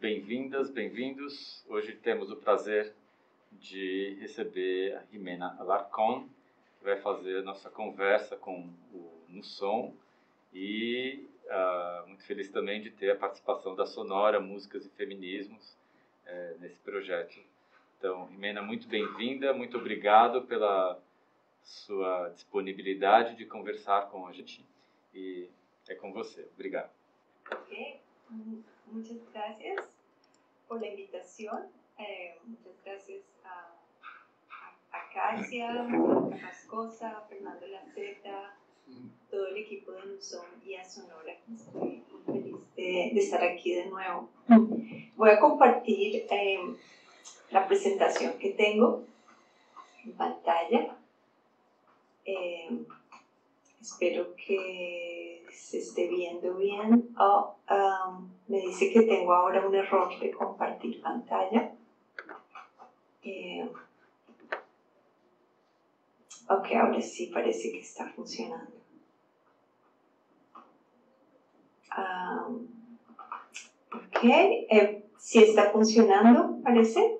Bem-vindas, bem-vindos. Hoje temos o prazer de receber a Jimena Alarcón, que vai fazer a nossa conversa com o NuSom, e muito feliz também de ter a participação da Sonora, Músicas e Feminismos, nesse projeto. Então, Jimena, muito bem-vinda, muito obrigado pela sua disponibilidade de conversar com a gente, e é com você. Obrigado. Okay. Muchas gracias por la invitación. Muchas gracias a Kasia, a Carrascosa, a Fernando Laceta, todo el equipo de NuSom y a Sonora. Estoy muy feliz de estar aquí de nuevo. Voy a compartir la presentación que tengo en pantalla. Espero que se esté viendo bien. Me dice que tengo ahora un error de compartir pantalla. Ok, ahora sí parece que está funcionando. Ok, ¿sí está funcionando, parece?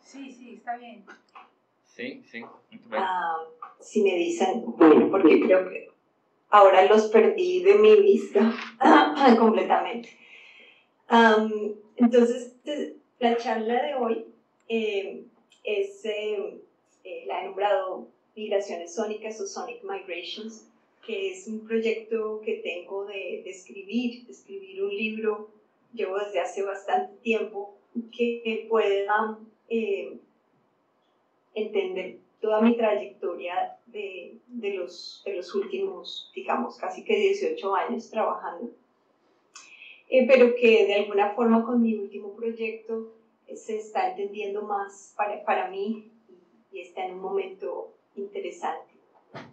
Sí, está bien. Sí, muito bem. Si me dicen, bueno, porque creo que ahora los perdí de mi vista completamente. Entonces, la charla de hoy la he nombrado Migraciones Sónicas o Sonic Migrations, que es un proyecto que tengo de escribir un libro. Llevo desde hace bastante tiempo que pueda entender toda mi trayectoria de los últimos, digamos, casi que 18 años trabajando, pero que de alguna forma con mi último proyecto se está entendiendo más para mí, y está en un momento interesante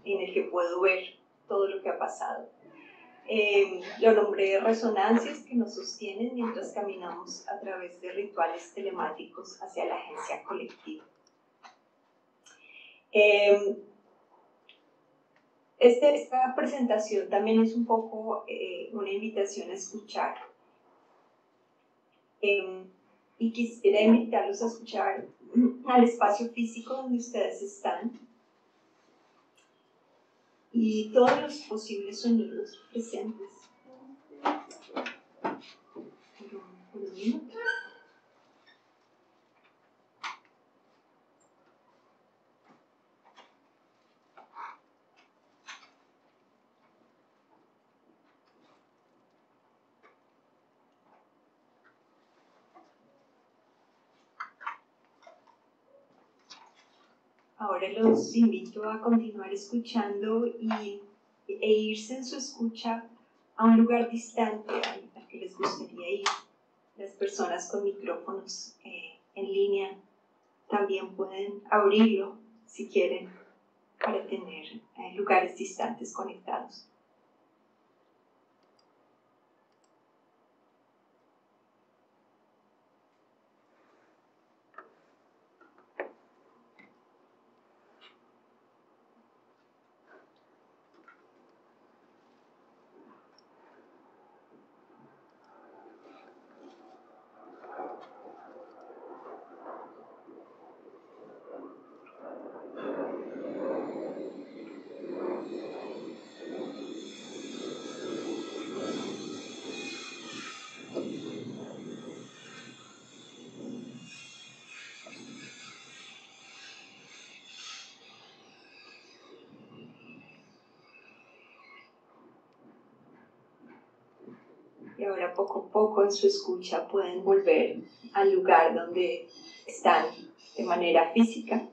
en el que puedo ver todo lo que ha pasado. Lo nombré resonancias que nos sostienen mientras caminamos a través de rituales telemáticos hacia la agencia colectiva. Esta presentación también es un poco una invitación a escuchar, y quisiera invitarlos a escuchar al espacio físico donde ustedes están y todos los posibles sonidos presentes. Por un minuto. Ahora los invito a continuar escuchando e irse en su escucha a un lugar distante al que les gustaría ir. Las personas con micrófonos en línea también pueden abrirlo si quieren para tener lugares distantes conectados. Y ahora poco a poco en su escucha pueden volver al lugar donde están de manera física.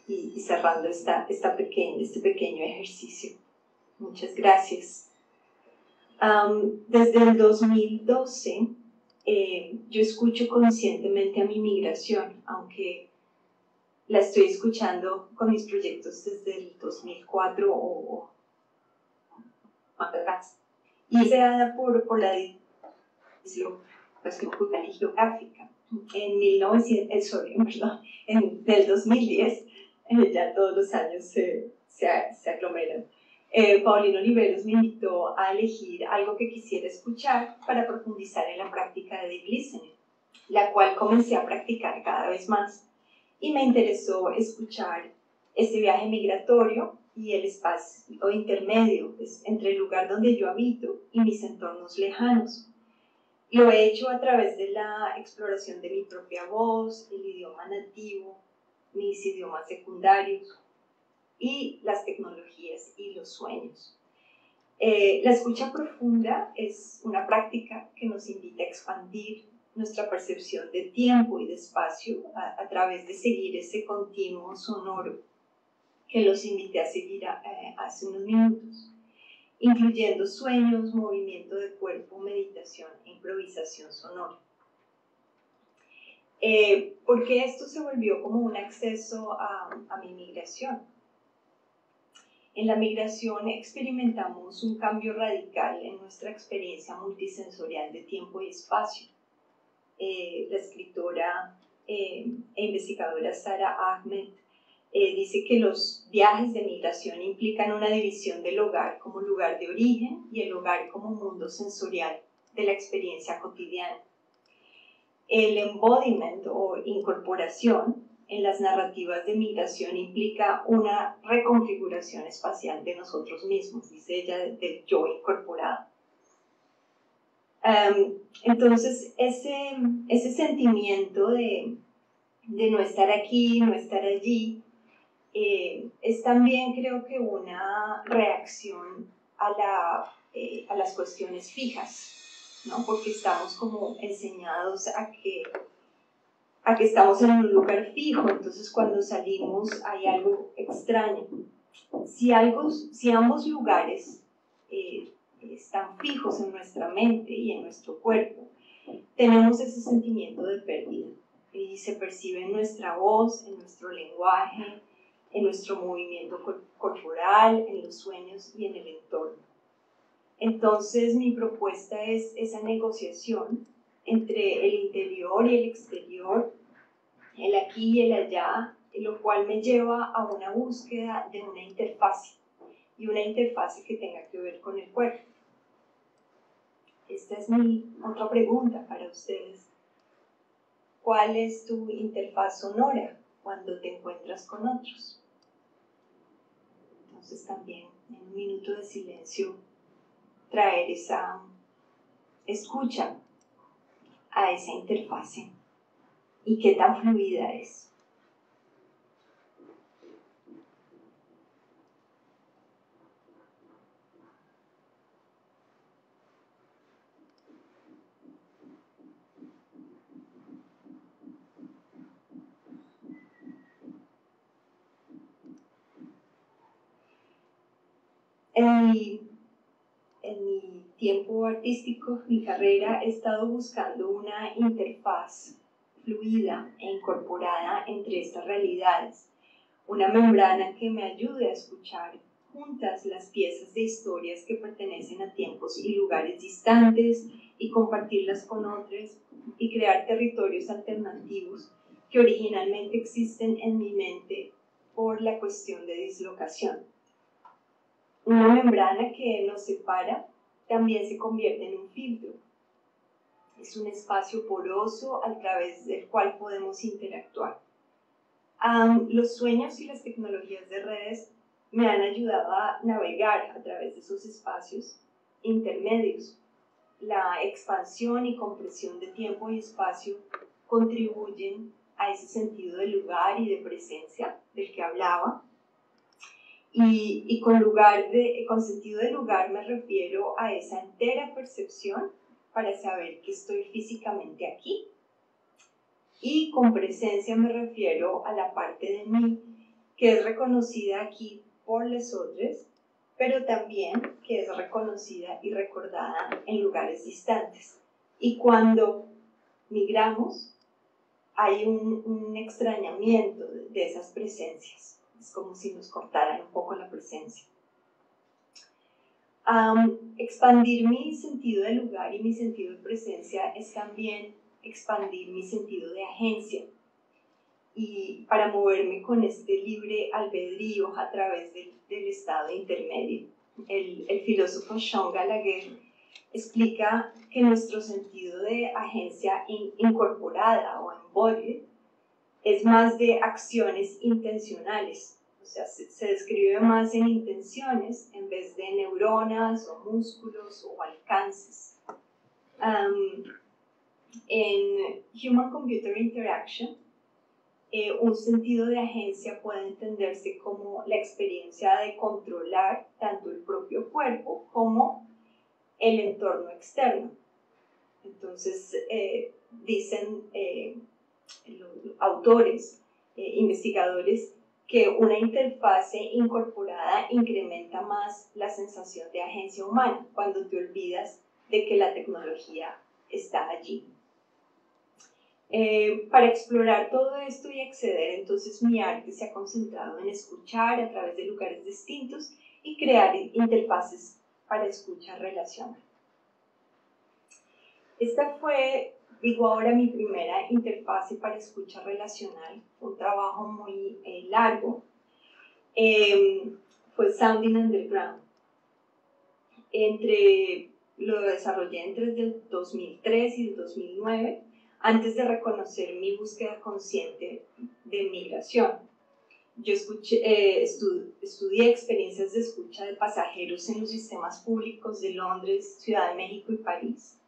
Y cerrando este pequeño ejercicio. Muchas gracias. Desde el 2012 yo escucho conscientemente a mi migración, aunque la estoy escuchando con mis proyectos desde el 2004 o más atrás. Y es dada por la división geográfica. Del 2010 ya todos los años se aglomeran. Paulino Oliveros me invitó a elegir algo que quisiera escuchar para profundizar en la práctica de deep listening, la cual comencé a practicar cada vez más, y me interesó escuchar este viaje migratorio y el espacio intermedio entre el lugar donde yo habito y mis entornos lejanos. Lo he hecho a través de la exploración de mi propia voz, el idioma nativo, mis idiomas secundarios y las tecnologías y los sueños. La escucha profunda es una práctica que nos invita a expandir nuestra percepción de tiempo y de espacio a través de seguir ese continuo sonoro que los invité a seguir hace unos minutos, incluyendo sueños, movimiento de cuerpo, meditación e improvisación sonora. Porque esto se volvió como un acceso a mi migración. En la migración experimentamos un cambio radical en nuestra experiencia multisensorial de tiempo y espacio. La escritora e investigadora Sara Ahmed dice que los viajes de migración implican una división del hogar como lugar de origen y el hogar como mundo sensorial de la experiencia cotidiana. El embodiment o incorporación en las narrativas de migración implica una reconfiguración espacial de nosotros mismos, dice ella, del yo incorporado. Entonces, ese sentimiento de no estar aquí, no estar allí, es también, creo que, una reacción a las cuestiones fijas, ¿no? Porque estamos como enseñados a que estamos en un lugar fijo, entonces cuando salimos hay algo extraño. Si ambos lugares están fijos en nuestra mente y en nuestro cuerpo, tenemos ese sentimiento de pérdida y se percibe en nuestra voz, en nuestro lenguaje, en nuestro movimiento corporal, en los sueños y en el entorno. Entonces mi propuesta es esa negociación entre el interior y el exterior, el aquí y el allá, lo cual me lleva a una búsqueda de una interfase, y una interfase que tenga que ver con el cuerpo. Esta es mi otra pregunta para ustedes. ¿Cuál es tu interfaz sonora cuando te encuentras con otros? Entonces también en un minuto de silencio traer esa escucha a esa interfase y qué tan fluida es. En mi tiempo artístico, mi carrera, he estado buscando una interfaz fluida e incorporada entre estas realidades, una membrana que me ayude a escuchar juntas las piezas de historias que pertenecen a tiempos y lugares distantes y compartirlas con otros y crear territorios alternativos que originalmente existen en mi mente por la cuestión de dislocación. Una membrana que nos separa también se convierte en un filtro. Es un espacio poroso a través del cual podemos interactuar. Los sueños y las tecnologías de redes me han ayudado a navegar a través de esos espacios intermedios. La expansión y compresión de tiempo y espacio contribuyen a ese sentido de lugar y de presencia del que hablaba. Y con sentido de lugar me refiero a esa entera percepción para saber que estoy físicamente aquí. Y con presencia me refiero a la parte de mí que es reconocida aquí por los otros, pero también que es reconocida y recordada en lugares distantes. Y cuando migramos, hay un extrañamiento de esas presencias. Es como si nos cortaran un poco la presencia. Expandir mi sentido de lugar y mi sentido de presencia es también expandir mi sentido de agencia. Y para moverme con este libre albedrío a través del estado intermedio. el filósofo Sean Gallagher explica que nuestro sentido de agencia incorporada o embodied es más de acciones intencionales, o sea, se describe más en intenciones en vez de neuronas o músculos o alcances. En Human Computer Interaction, un sentido de agencia puede entenderse como la experiencia de controlar tanto el propio cuerpo como el entorno externo. Entonces, dicen los autores, investigadores, que una interfase incorporada incrementa más la sensación de agencia humana cuando te olvidas de que la tecnología está allí. Para explorar todo esto y acceder, entonces mi arte se ha concentrado en escuchar a través de lugares distintos y crear interfaces para escucha relacional. Esta fue, digo ahora, mi primera interfase para escucha relacional, un trabajo muy largo. Fue Sounding Underground. Lo desarrollé desde el 2003 y el 2009, antes de reconocer mi búsqueda consciente de migración. Yo estudié experiencias de escucha de pasajeros en los sistemas públicos de Londres, Ciudad de México y París.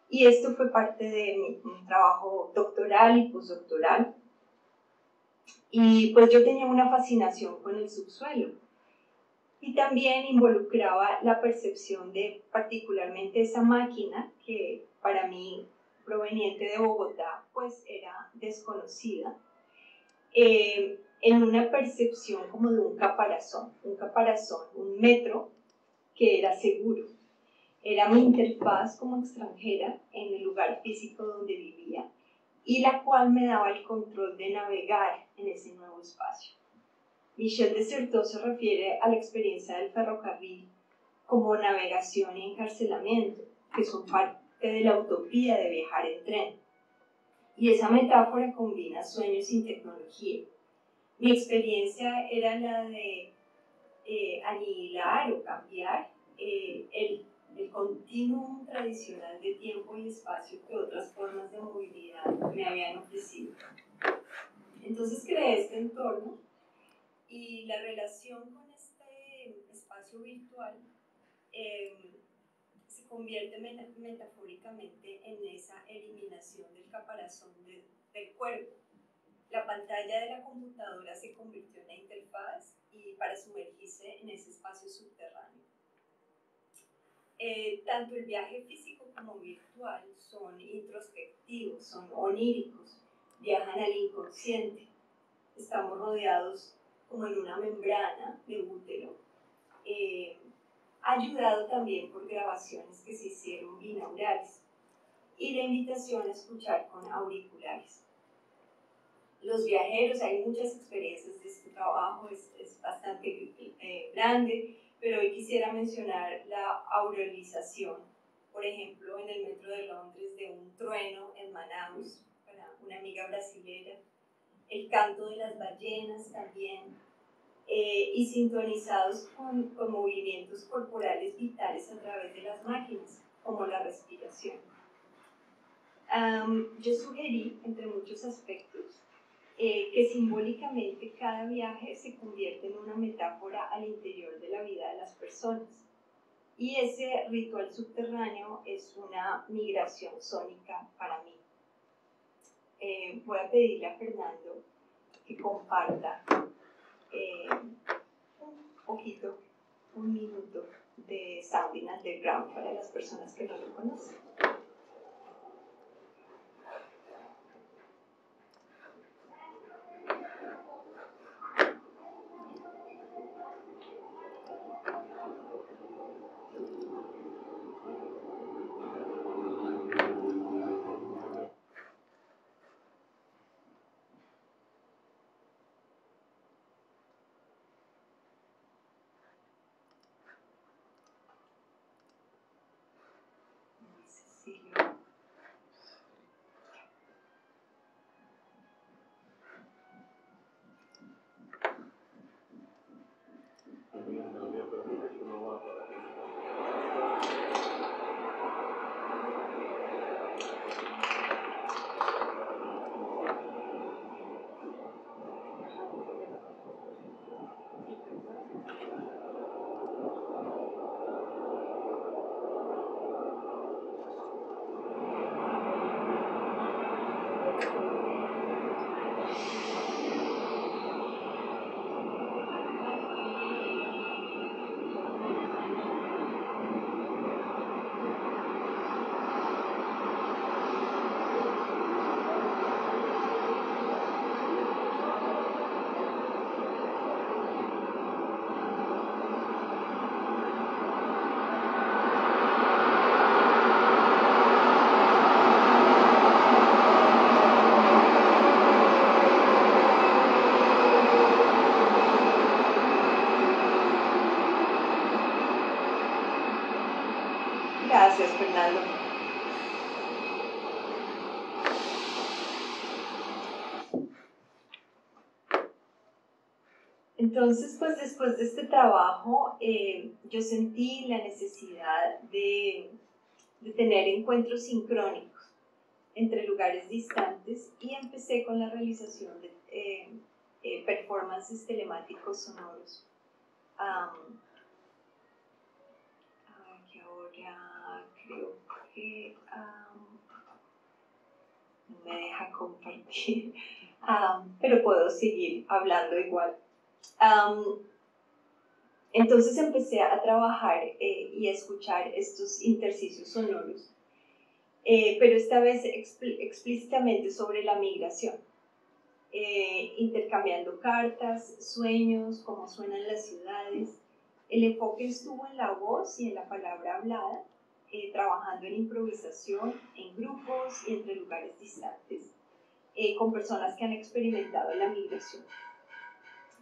Y esto fue parte de mi trabajo doctoral y postdoctoral. Y pues yo tenía una fascinación con el subsuelo. Y también involucraba la percepción de particularmente esa máquina que para mí, proveniente de Bogotá, pues era desconocida, en una percepción como de un caparazón, un metro que era seguro. Era mi interfaz como extranjera en el lugar físico donde vivía y la cual me daba el control de navegar en ese nuevo espacio. Michel de Certeau se refiere a la experiencia del ferrocarril como navegación y encarcelamiento, que son parte de la utopía de viajar en tren. Y esa metáfora combina sueños sin tecnología. Mi experiencia era la de anihilar o cambiar el continuum tradicional de tiempo y espacio que otras formas de movilidad me habían ofrecido. Entonces creé este entorno y la relación con este espacio virtual se convierte metafóricamente en esa eliminación del caparazón del cuerpo. La pantalla de la computadora se convirtió en la interfaz y para sumergirse en ese espacio subterráneo. Tanto el viaje físico como virtual son introspectivos, son oníricos, viajan al inconsciente. Estamos rodeados como en una membrana de útero, ayudado también por grabaciones que se hicieron binaurales y la invitación a escuchar con auriculares. Los viajeros, hay muchas experiencias de este trabajo, es bastante grande, pero hoy quisiera mencionar la auralización, por ejemplo, en el metro de Londres, de un trueno en Manaus, para una amiga brasilera, el canto de las ballenas también, y sintonizados con movimientos corporales vitales a través de las máquinas, como la respiración. Yo sugerí, entre muchos aspectos, que simbólicamente cada viaje se convierte en una metáfora al interior de la vida de las personas. Y ese ritual subterráneo es una migración sónica para mí. Voy a pedirle a Fernando que comparta un minuto de Sounding Underground para las personas que no lo conocen. Gracias, Fernando. Entonces, pues después de este trabajo, yo sentí la necesidad de tener encuentros sincrónicos entre lugares distantes y empecé con la realización de performances telemáticos sonoros. Que ahora creo que no me deja compartir, pero puedo seguir hablando igual. Entonces empecé a trabajar y a escuchar estos intersticios sonoros, pero esta vez explícitamente sobre la migración, intercambiando cartas, sueños, cómo suenan las ciudades. El enfoque estuvo en la voz y en la palabra hablada, trabajando en improvisación, en grupos y entre lugares distantes, con personas que han experimentado la migración.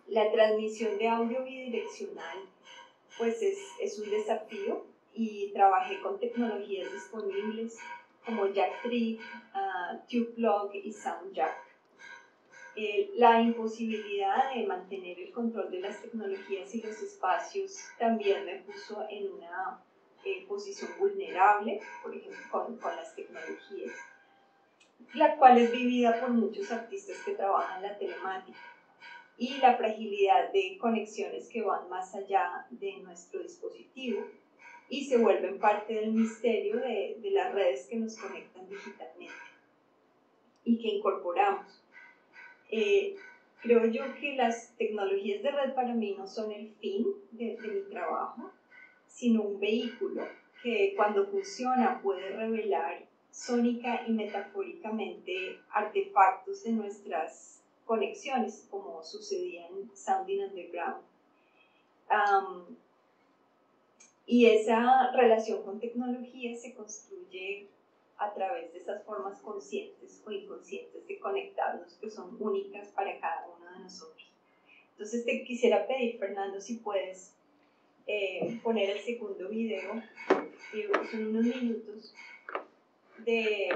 La transmisión de audio bidireccional pues es un desafío y trabajé con tecnologías disponibles como Jack Trip, TubePlug y SoundJack. La imposibilidad de mantener el control de las tecnologías y los espacios también me puso en una posición vulnerable, por ejemplo, con las tecnologías, la cual es vivida por muchos artistas que trabajan la telemática, y la fragilidad de conexiones que van más allá de nuestro dispositivo y se vuelven parte del misterio de las redes que nos conectan digitalmente y que incorporamos. Creo yo que las tecnologías de red para mí no son el fin de mi trabajo, sino un vehículo que cuando funciona puede revelar sónica y metafóricamente artefactos de nuestras conexiones, como sucedía en Sounding Underground. Y esa relación con tecnología se construye a través de esas formas conscientes o inconscientes de conectarnos que son únicas para cada uno de nosotros. Entonces te quisiera pedir, Fernando, si puedes poner el segundo video, son unos minutos de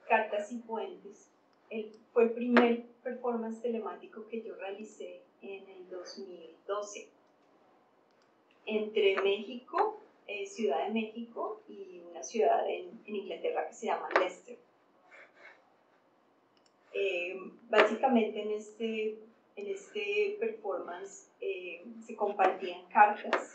Cartas y Puentes. Fue el primer performance telemático que yo realicé en el 2012 entre México, Ciudad de México, y una ciudad en Inglaterra que se llama Leicester. Básicamente en este performance se compartían cartas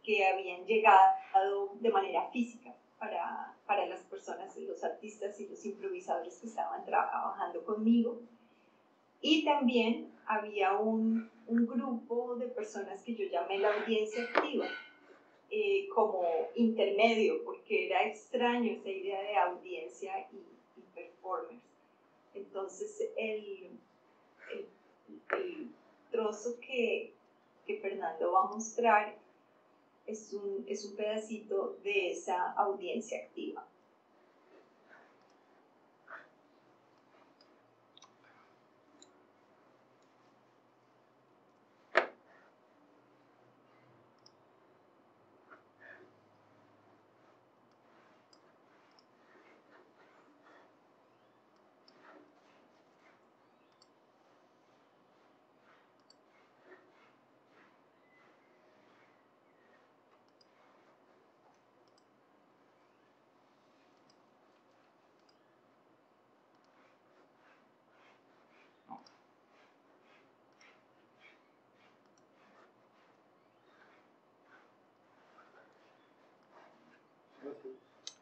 que habían llegado de manera física para las personas, los artistas y los improvisadores que estaban trabajando conmigo. Y también había un grupo de personas que yo llamé la audiencia activa, como intermedio, porque era extraño esa idea de audiencia y performers. Entonces el trozo que Fernando va a mostrar es un pedacito de esa audiencia activa.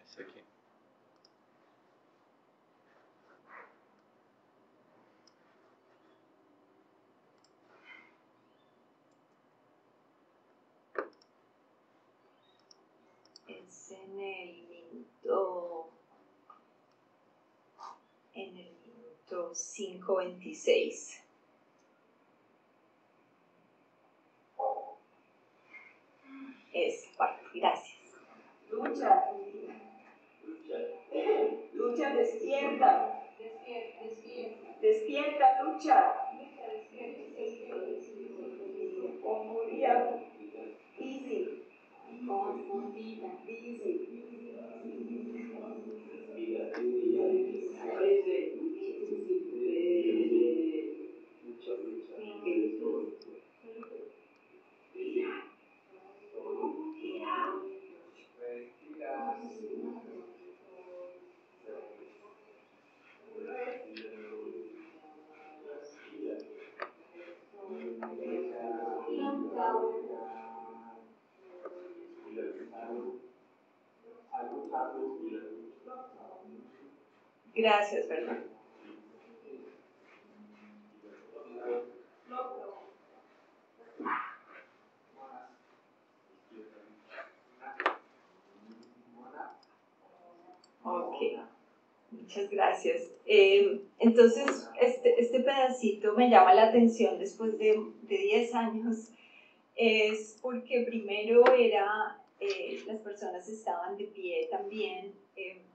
Esse aqui. Es en el minuto 5:26. Gracias. Lucha, lucha, despierta. Despierta, lucha. Con Julia, easy. Con Gracias, Fernando. Ok, muchas gracias. Entonces, este pedacito me llama la atención después de 10 años, es porque primero las personas estaban de pie también,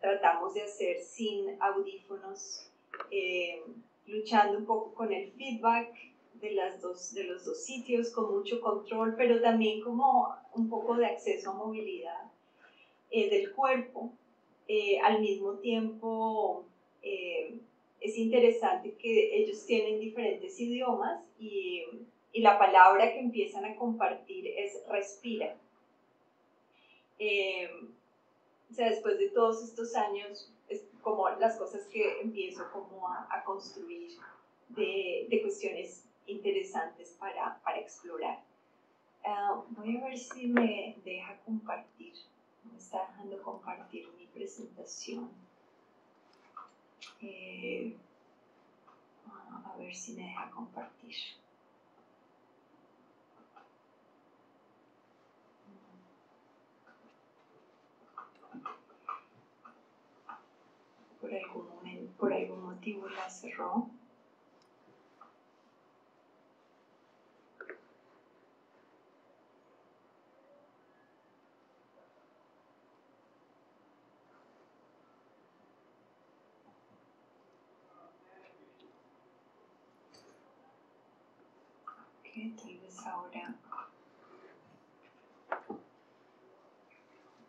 tratamos de hacer sin audífonos, luchando un poco con el feedback de los dos sitios, con mucho control, pero también como un poco de acceso a movilidad del cuerpo. Al mismo tiempo, es interesante que ellos tienen diferentes idiomas y la palabra que empiezan a compartir es respira. O sea, después de todos estos años, es como las cosas que empiezo como a construir de cuestiones interesantes para explorar. Voy a ver si me deja compartir. Me está dejando compartir mi presentación. A ver si me deja compartir. Por algún motivo la cerró. Tal vez ahora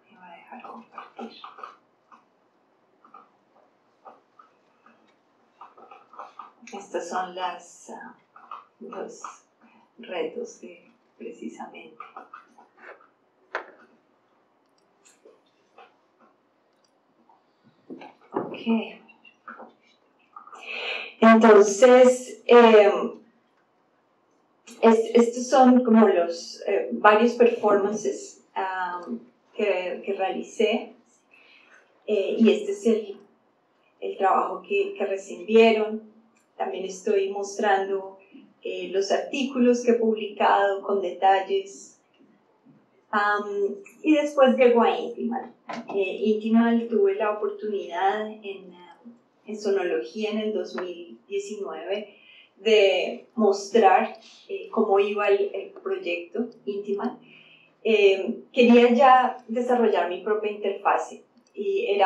me va a dejar compartir. Estos son los retos precisamente. Ok. Entonces, estos son como los varios performances que realicé, y este es el trabajo que recién vieron. También estoy mostrando los artículos que he publicado con detalles. Y después llegó a Intimal. Intimal tuve la oportunidad en Sonología en el 2019 de mostrar cómo iba el proyecto Intimal. Quería ya desarrollar mi propia interfase y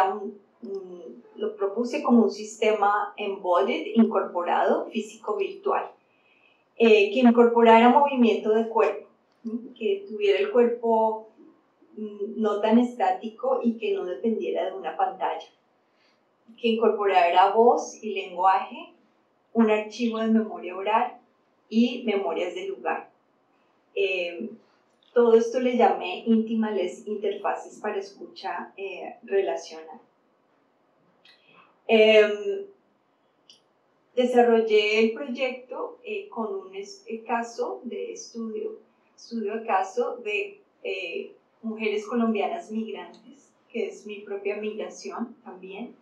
lo propuse como un sistema embodied, incorporado, físico-virtual, que incorporara movimiento de cuerpo, que tuviera el cuerpo no tan estático y que no dependiera de una pantalla, que incorporara voz y lenguaje, un archivo de memoria oral y memorias de lugar. Todo esto le llamé Intimales interfaces para escucha relacional. Desarrollé el proyecto con un caso de estudio de caso de mujeres colombianas migrantes, que es mi propia migración también,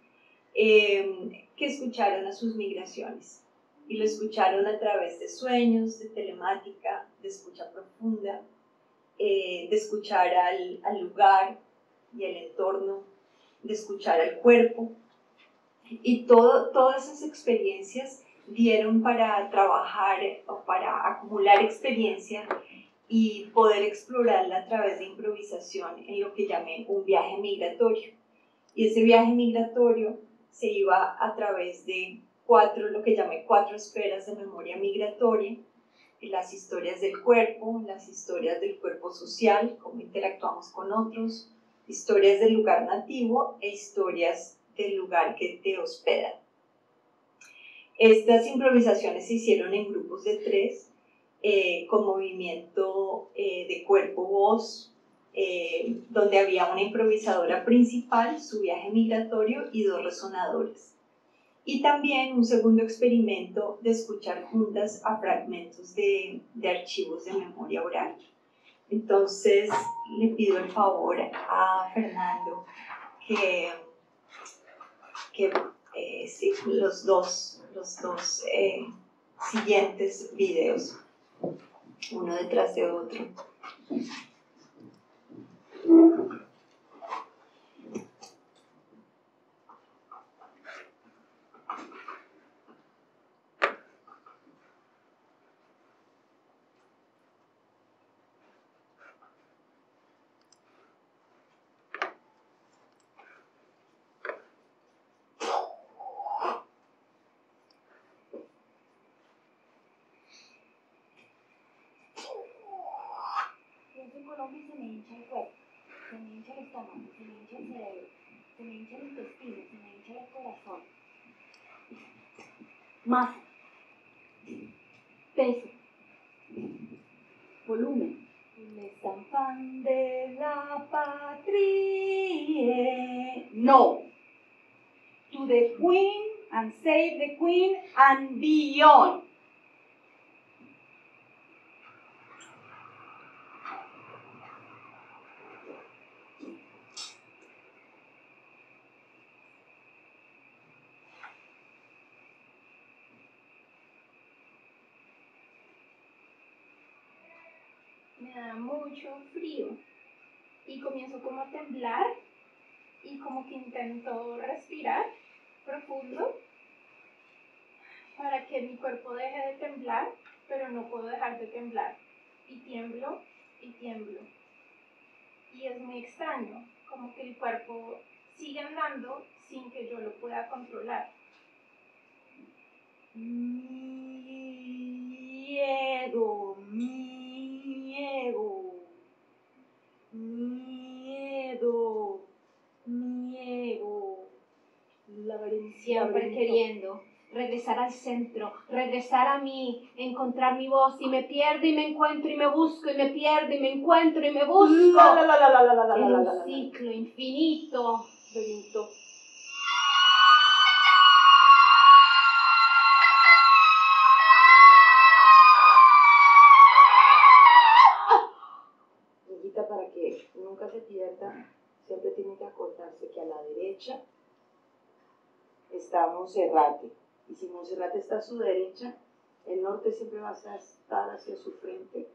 que escucharon a sus migraciones y lo escucharon a través de sueños, de telemática, de escucha profunda, de escuchar al lugar y al entorno, de escuchar al cuerpo. Y todas esas experiencias dieron para trabajar o para acumular experiencia y poder explorarla a través de improvisación en lo que llamé un viaje migratorio. Y ese viaje migratorio se iba a través de lo que llamé 4 esferas de memoria migratoria: las historias del cuerpo, las historias del cuerpo social, cómo interactuamos con otros, historias del lugar nativo e historias del lugar que te hospeda. Estas improvisaciones se hicieron en grupos de 3, con movimiento de cuerpo-voz, donde había una improvisadora principal, su viaje migratorio y 2 resonadores. Y también un segundo experimento de escuchar juntas a fragmentos de archivos de memoria oral. Entonces le pido el favor a Fernando que sí, los dos siguientes videos, uno detrás de otro. En Colombia se me hincha el cuerpo, se me hincha el estómago, se me hincha el cerebro, se me hincha el intestino, se me hincha el corazón. Masa, peso, volumen. Les enfants de la patrie. No. To the queen and save the queen and beyond. Me da mucho frío y comienzo como a temblar y como que intento respirar profundo para que mi cuerpo deje de temblar, pero no puedo dejar de temblar y tiemblo y tiemblo y es muy extraño, como que el cuerpo sigue andando sin que yo lo pueda controlar. Miedo, miedo, miedo, miedo. Siempre queriendo regresar al centro, regresar a mí, encontrar mi voz y me pierdo y me encuentro y me busco y me pierdo y me encuentro y me busco. En un ciclo infinito. Benito. Para que nunca se pierda, siempre tiene que acordarse que a la derecha está Monserrate, y si Monserrate está a su derecha, el norte siempre va a estar hacia su frente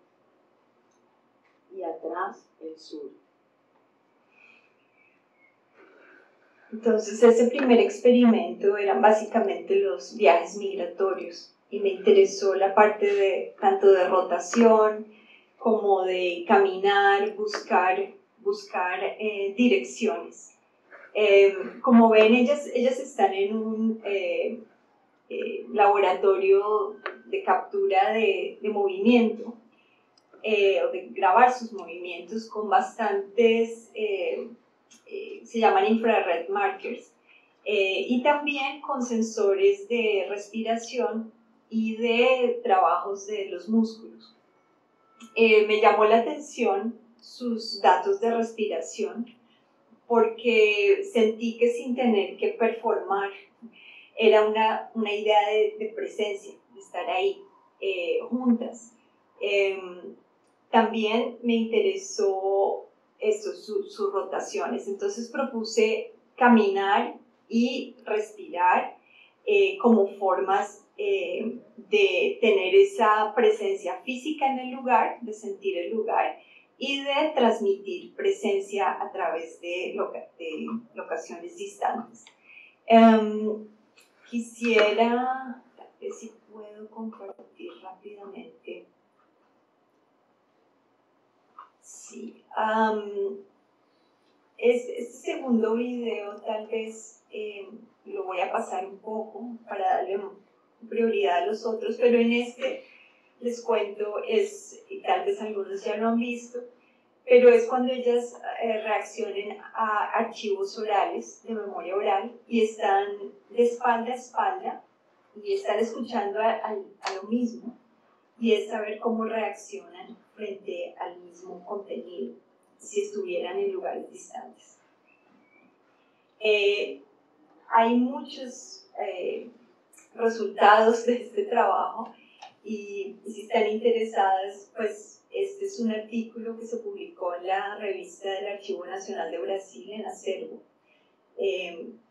y atrás el sur. Entonces ese primer experimento eran básicamente los viajes migratorios y me interesó la parte de tanto de rotación como de caminar, buscar direcciones. Como ven, ellas están en un laboratorio de captura de movimiento o de grabar sus movimientos con bastantes, se llaman infrared markers, y también con sensores de respiración y de trabajos de los músculos. Me llamó la atención sus datos de respiración porque sentí que sin tener que performar era una idea de presencia, de estar ahí juntas. También me interesó sus rotaciones, entonces propuse caminar y respirar como formas de tener esa presencia física en el lugar, de sentir el lugar y de transmitir presencia a través de locaciones distantes. Quisiera ver si puedo compartir rápidamente. Sí. Este segundo video tal vez lo voy a pasar un poco para darle prioridad a los otros, pero en este les cuento, y tal vez algunos ya lo han visto, pero es cuando ellas reaccionen a archivos orales, de memoria oral, y están de espalda a espalda, y están escuchando a lo mismo, y es saber cómo reaccionan frente al mismo contenido, si estuvieran en lugares distantes. Hay muchos resultados de este trabajo, y si están interesadas, pues Este es un artículo que se publicó en la revista del Archivo Nacional de Brasil, en Acervo,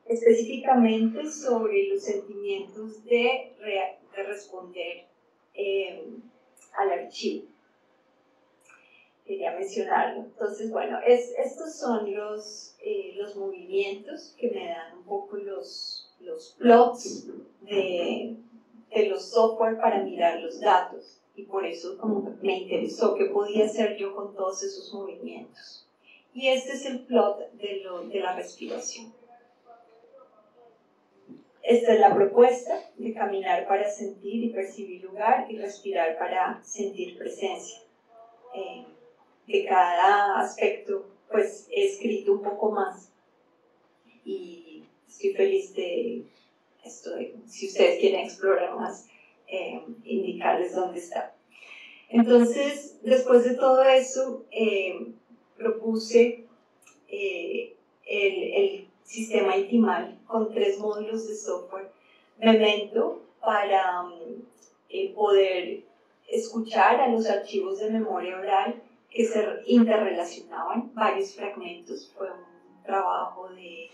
específicamente sobre los sentimientos de responder al archivo. Quería mencionarlo. Entonces, bueno, estos son los movimientos que me dan un poco los plots de los software para mirar los datos, y por eso como me interesó qué podía hacer yo con todos esos movimientos. Y este es el plot de la respiración. Esta es la propuesta de caminar para sentir y percibir lugar, y respirar para sentir presencia. De cada aspecto pues he escrito un poco más, y estoy feliz de esto, si ustedes quieren explorar más, indicarles dónde está. Entonces, después de todo eso, propuse el sistema Intimal con 3 módulos de software. Memento, para poder escuchar a los archivos de memoria oral que se interrelacionaban, varios fragmentos. Fue un trabajo de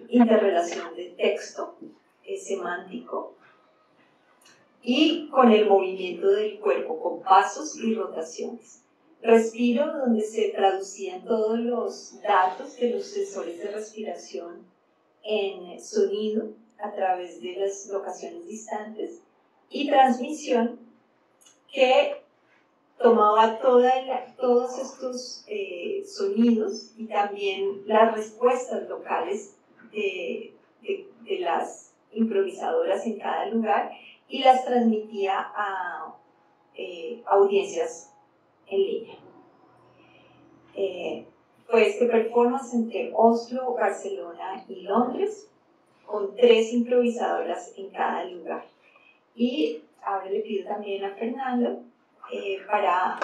interrelación de texto semántico, y con el movimiento del cuerpo, con pasos y rotaciones. Respiro, donde se traducían todos los datos de los sensores de respiración en sonido a través de las locaciones distantes, y transmisión, que tomaba todos estos sonidos y también las respuestas locales de las improvisadoras en cada lugar, y las transmitía a audiencias en línea. Fue este performance entre Oslo, Barcelona y Londres, con 3 improvisadoras en cada lugar. Y ahora le pido también a Fernando para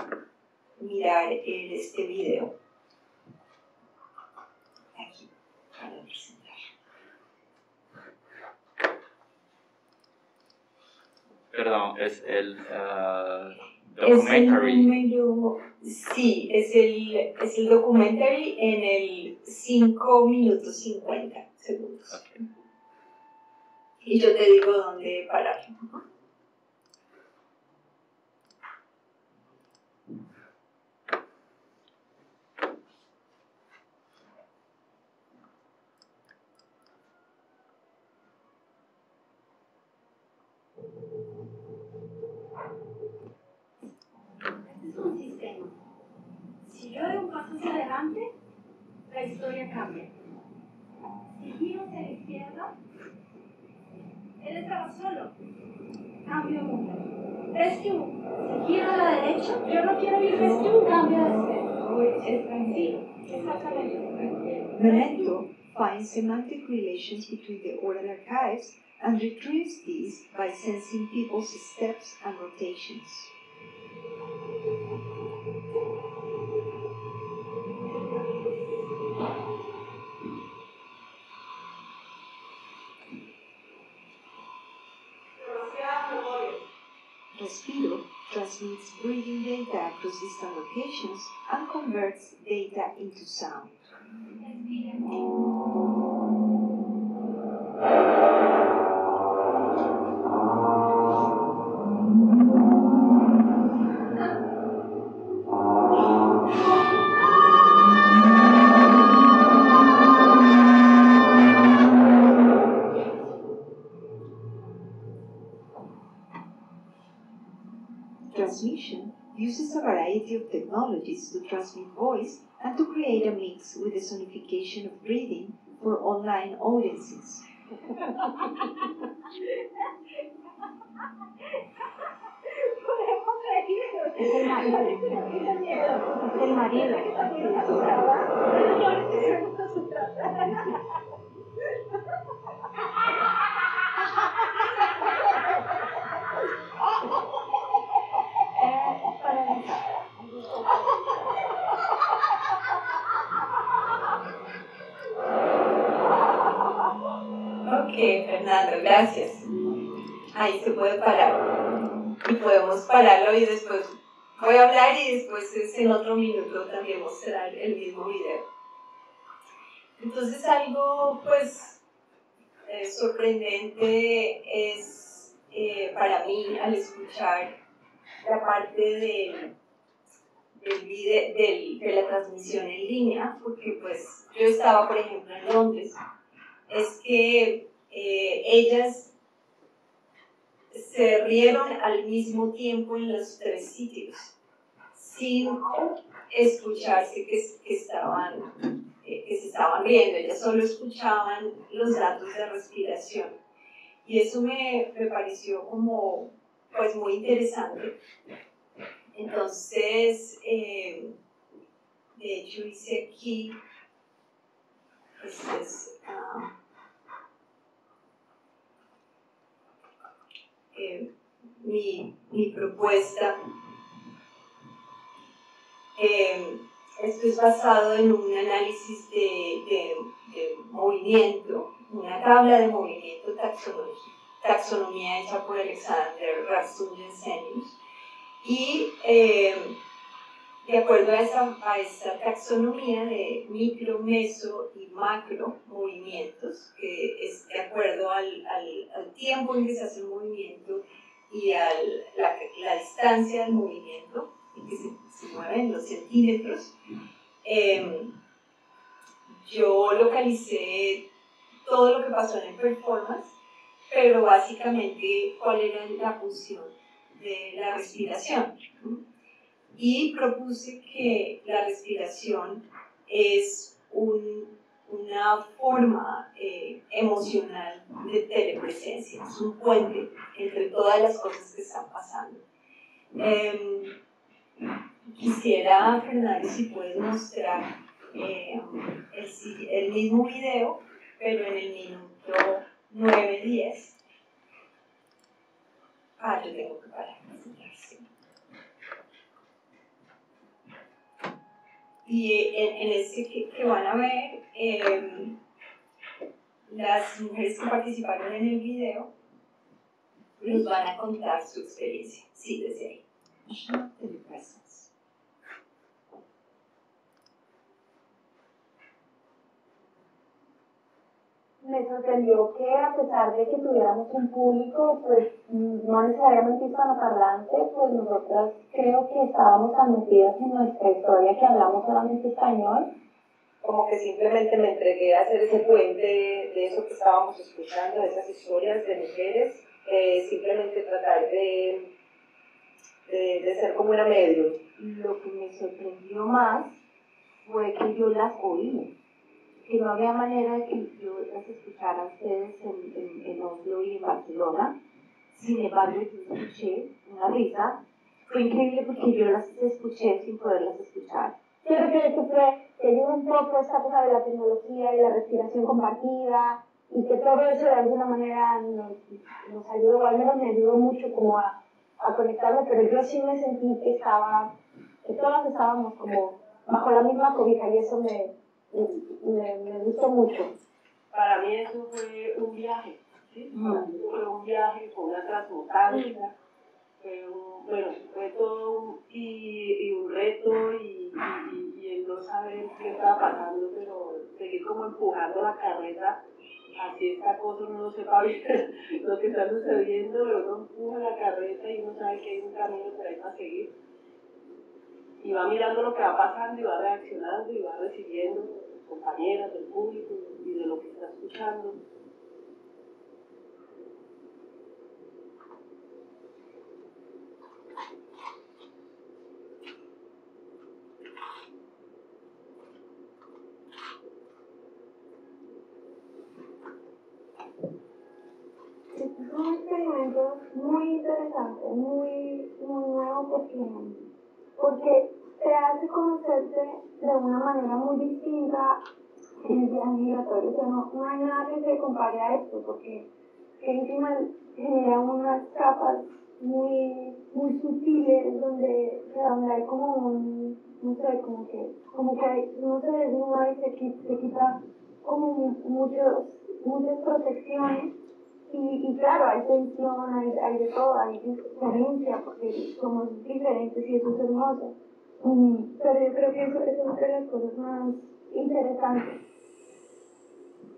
mirar este video. Aquí, para presentar. Perdón, es el documentary. Sí, es el documentary en el 5 minutos 50 segundos. Okay. Y yo te digo dónde parar. Si yo doy un paso hacia adelante, la historia cambia. Si giro hacia la izquierda, él estaba solo. Cambio de mundo. Rescue. Si giro a la derecha, yo no quiero ir rescue, cambio de escena. Sí, exactamente. Memento finds semantic relations between the oral archives and retrieves these by sensing people's steps and rotations. Respiro transmits breathing data across distant locations and converts data into sound. Transmission uses a variety of technologies to transmit voice and to create a mix with the sonification of breathing for online audiences. Es el marido. Ok, Fernando, gracias. Ahí se puede parar. Y podemos pararlo y después voy a hablar y después en otro minuto también mostrar el mismo video. Entonces algo pues sorprendente es para mí al escuchar la parte de la transmisión en línea, porque pues yo estaba por ejemplo en Londres, es que ellas se rieron al mismo tiempo en los 3 sitios, sin escucharse que se estaban riendo, ellas solo escuchaban los datos de respiración. Y eso me pareció como pues muy interesante. Entonces, de hecho hice aquí, mi propuesta. Esto es basado en un análisis de movimiento, una tabla de movimiento taxonomía hecha por Alexander Rasmussen-Senius. Y de acuerdo a esta taxonomía de micro, meso y macro movimientos, que es de acuerdo al tiempo en que se hace el movimiento y a la distancia del movimiento, en que se mueven los centímetros, yo localicé todo lo que pasó en el performance, pero básicamente cuál era la función de la respiración. Y propuse que la respiración es una forma emocional de telepresencia, es un puente entre todas las cosas que están pasando. Quisiera, Fernando, si puedes mostrar el mismo video, pero en el minuto 9:10. Yo tengo que parar. Sí. Y en este que van a ver, las mujeres que participaron en el video nos van a contar su experiencia. Sí, desde ahí. Me sorprendió que a pesar de que tuviéramos un público, pues no necesariamente hispanoparlante, pues nosotras creo que estábamos tan metidas en nuestra historia que hablamos solamente español. Como que simplemente me entregué a hacer ese puente de eso que estábamos escuchando, de esas historias de mujeres, simplemente tratar de ser como una medio. Lo que me sorprendió más fue que yo las oí, que no había manera de que yo las escuchara a ustedes en Oslo y en Barcelona. Sin embargo, yo escuché una risa. Fue increíble porque yo las escuché sin poderlas escuchar. Yo creo que ayuda un poco esta cosa de la tecnología y la respiración compartida y que todo eso de alguna manera nos ayudó, o al menos me ayudó mucho como a conectarme, pero yo sí me sentí que todas estábamos como bajo la misma cobija y eso me gustó mucho. Para mí eso fue un viaje, ¿sí? Fue un viaje con una transmutancia, fue todo un reto y el no saber qué estaba pasando, pero seguir como empujando la carreta, así esta cosa uno no sepa bien lo que está sucediendo, pero uno empuja la carreta y uno sabe que hay un camino por ahí para seguir. Y va mirando lo que va pasando y va reaccionando y va recibiendo compañeras del público y de lo que está escuchando. Es un experimento muy interesante, muy nuevo porque te hace conocerte de una manera muy distinta en el viaje migratorio. O sea, no hay nada que se compare a esto, porque encima genera unas capas muy sutiles donde hay como no sé, como que uno se desnuda y se quita como muchas protecciones Y claro, hay tensión, hay de todo, hay diferencia, porque somos diferentes y eso es hermoso. Pero yo creo que eso es una de las cosas más interesantes.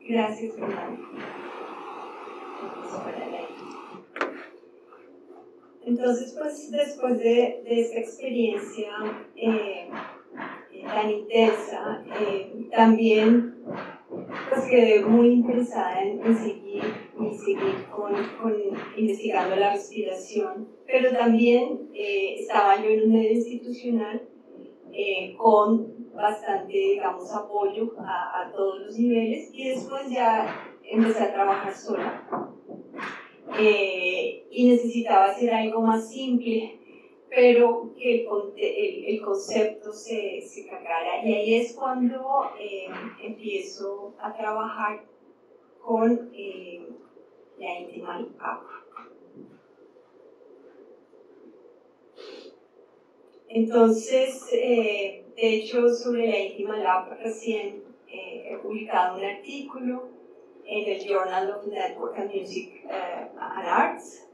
Gracias, Fernanda. Entonces, pues después de esta experiencia tan intensa, también pues quedé muy interesada en seguir con investigando la respiración, pero también estaba yo en un medio institucional con bastante, digamos, apoyo a todos los niveles, y después ya empecé a trabajar sola. Y necesitaba hacer algo más simple, pero que el concepto se cargara. Y ahí es cuando empiezo a trabajar con la Intimal App. Entonces, de hecho, sobre la Intimal App recién he publicado un artículo en el Journal of Network and Music and Arts.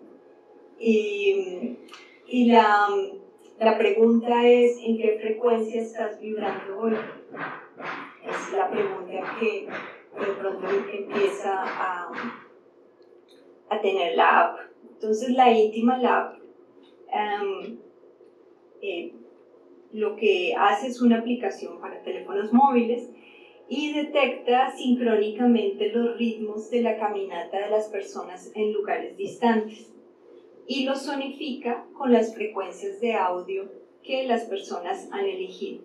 Y la pregunta es: ¿en qué frecuencia estás vibrando hoy? Es la pregunta que de pronto empieza a tener la app. Entonces, la Intimal App lo que hace es una aplicación para teléfonos móviles y detecta sincrónicamente los ritmos de la caminata de las personas en lugares distantes y los sonifica con las frecuencias de audio que las personas han elegido.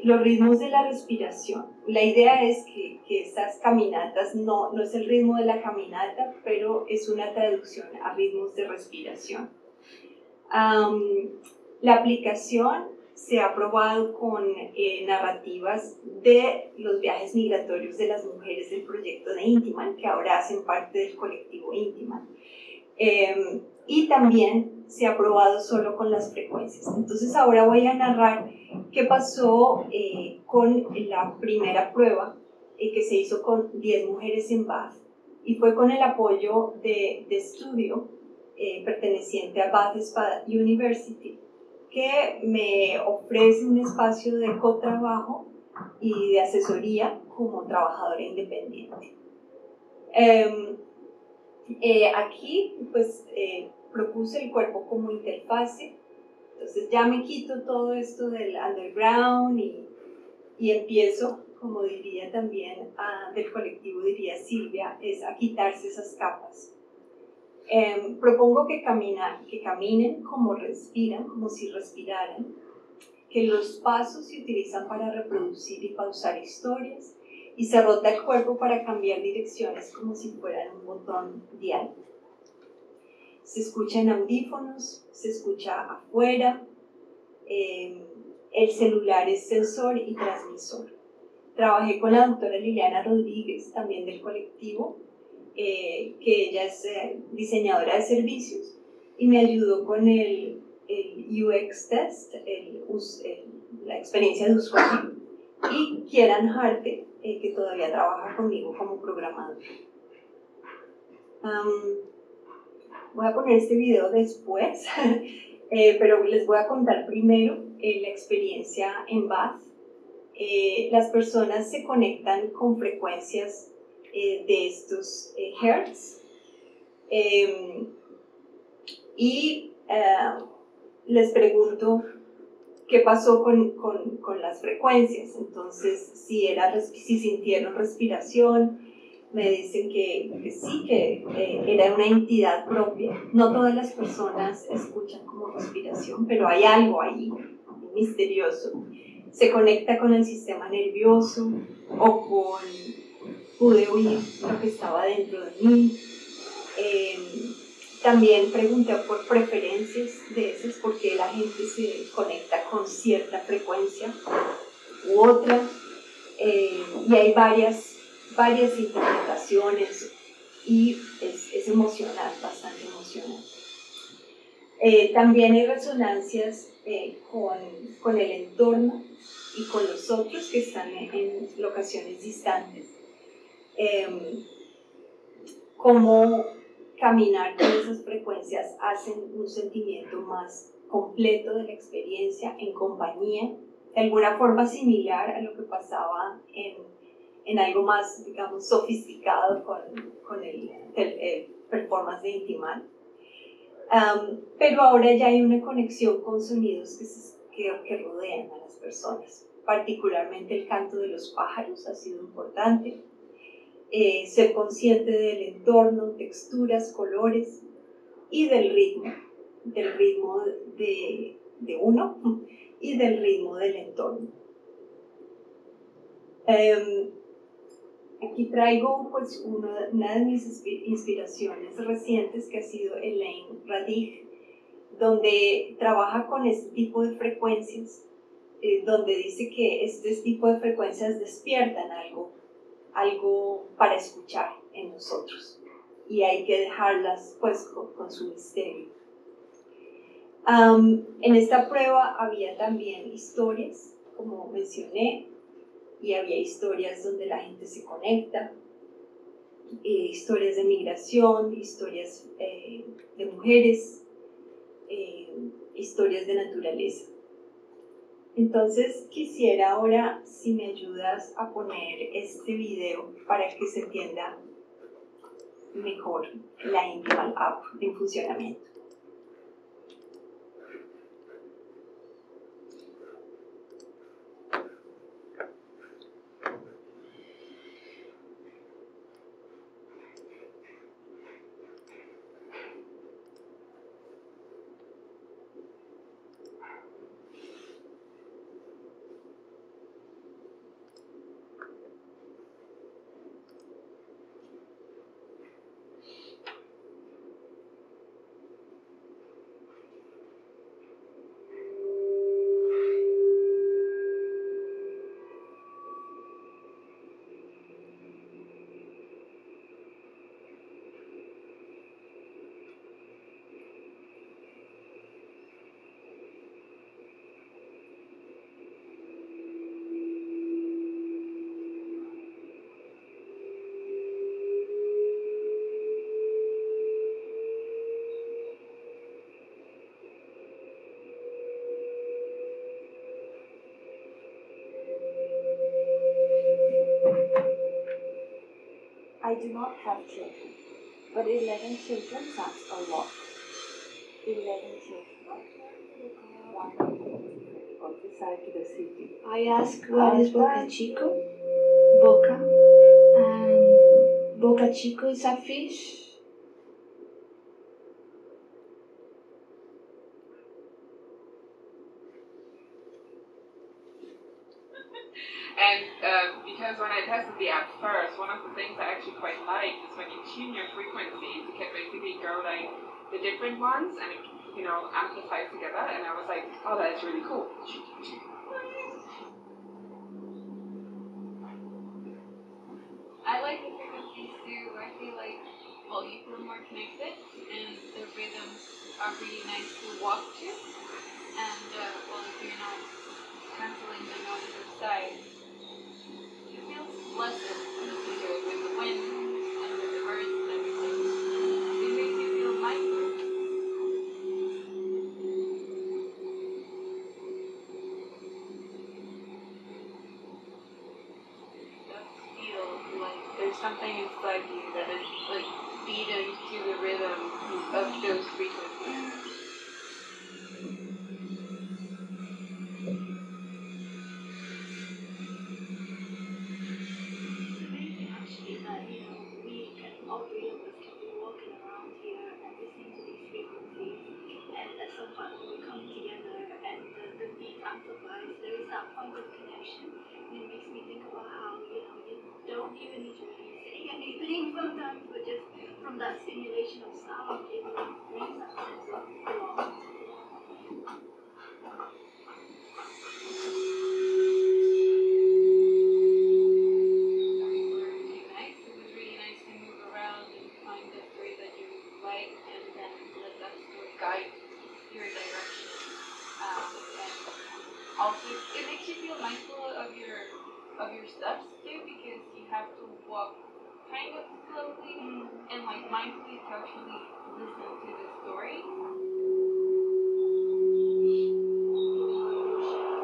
Los ritmos de la respiración. La idea es que estas caminatas no es el ritmo de la caminata, pero es una traducción a ritmos de respiración. La aplicación se ha probado con narrativas de los viajes migratorios de las mujeres del proyecto de Intiman, que ahora hacen parte del colectivo Intiman. Y también se ha probado solo con las frecuencias. Entonces ahora voy a narrar qué pasó con la primera prueba que se hizo con 10 mujeres en Bath, y fue con el apoyo de estudio perteneciente a Bath Spa University, que me ofrece un espacio de cotrabajo y de asesoría como trabajadora independiente. Aquí pues propuse el cuerpo como interfase. Entonces ya me quito todo esto del underground y empiezo, como diría también del colectivo, diría Silvia, es a quitarse esas capas. Propongo que caminen como respiran, como si respiraran, que los pasos se utilizan para reproducir y pausar historias, y se rota el cuerpo para cambiar direcciones como si fueran un botón dial. Se escucha en audífonos, se escucha afuera, el celular es sensor y transmisor. Trabajé con la doctora Liliana Rodríguez, también del colectivo, que ella es diseñadora de servicios, y me ayudó con el UX test, la experiencia de usuario, y Kieran Harte, que todavía trabaja conmigo como programador. Voy a poner este video después, pero les voy a contar primero la experiencia en Bath. Las personas se conectan con frecuencias de estos hertz, y les pregunto qué pasó con las frecuencias. Entonces, si sintieron respiración, me dicen que sí, que era una entidad propia. No todas las personas escuchan como respiración, pero hay algo ahí misterioso. Se conecta con el sistema nervioso o pude oír lo que estaba dentro de mí. También pregunté por preferencias de esas, porque la gente se conecta con cierta frecuencia u otra, y hay varias interpretaciones, y es emocional, bastante emocional. También hay resonancias con el entorno y con los otros que están en locaciones distantes. cómo caminar con esas frecuencias hacen un sentimiento más completo de la experiencia en compañía, de alguna forma similar a lo que pasaba en algo más, digamos, sofisticado con el performance de Intimal. Pero ahora ya hay una conexión con sonidos que rodean a las personas, particularmente el canto de los pájaros ha sido importante, ser consciente del entorno, texturas, colores y del ritmo de uno y del ritmo del entorno. Aquí traigo pues una de mis inspiraciones recientes que ha sido Elaine Radig, donde trabaja con este tipo de frecuencias, donde dice que este tipo de frecuencias despiertan algo para escuchar en nosotros y hay que dejarlas pues con su misterio. En esta prueba había también historias, como mencioné, y había historias donde la gente se conecta, historias de migración, historias de mujeres, historias de naturaleza. Entonces quisiera ahora si me ayudas a poner este video para que se entienda mejor la Intimal App en funcionamiento. I do not have children, but 11 children sounds a lot. 11 children. One of the side to the city. I ask what is Boca Chico? Boca. And Boca Chico is a fish. And because when I tested the app first, one of the things I actually quite liked is when you tune your frequencies, you can basically go like the different ones and it, amplifies together. And I was like, oh, that's really cool. I like the frequencies too. I feel like, well, you feel more connected and the rhythms are really nice to walk to. And, well, if you're not canceling the noise outside, it feels pleasant with the wind and with the birds and everything. It makes you feel mindful. There's something inside you that is like beaten to the rhythm of those frequencies. Actually, that we can all three of us can be walking around here and listening to these frequencies, and at some point when we come together and the beat amplifies, there is that point of connection, and it makes me think about how you don't even need to really say anything sometimes, but just from that stimulation of sound, it brings that sense of belonging. Also, it makes you feel mindful of your steps too, because you have to walk kind of slowly and like mindfully to actually listen to the story.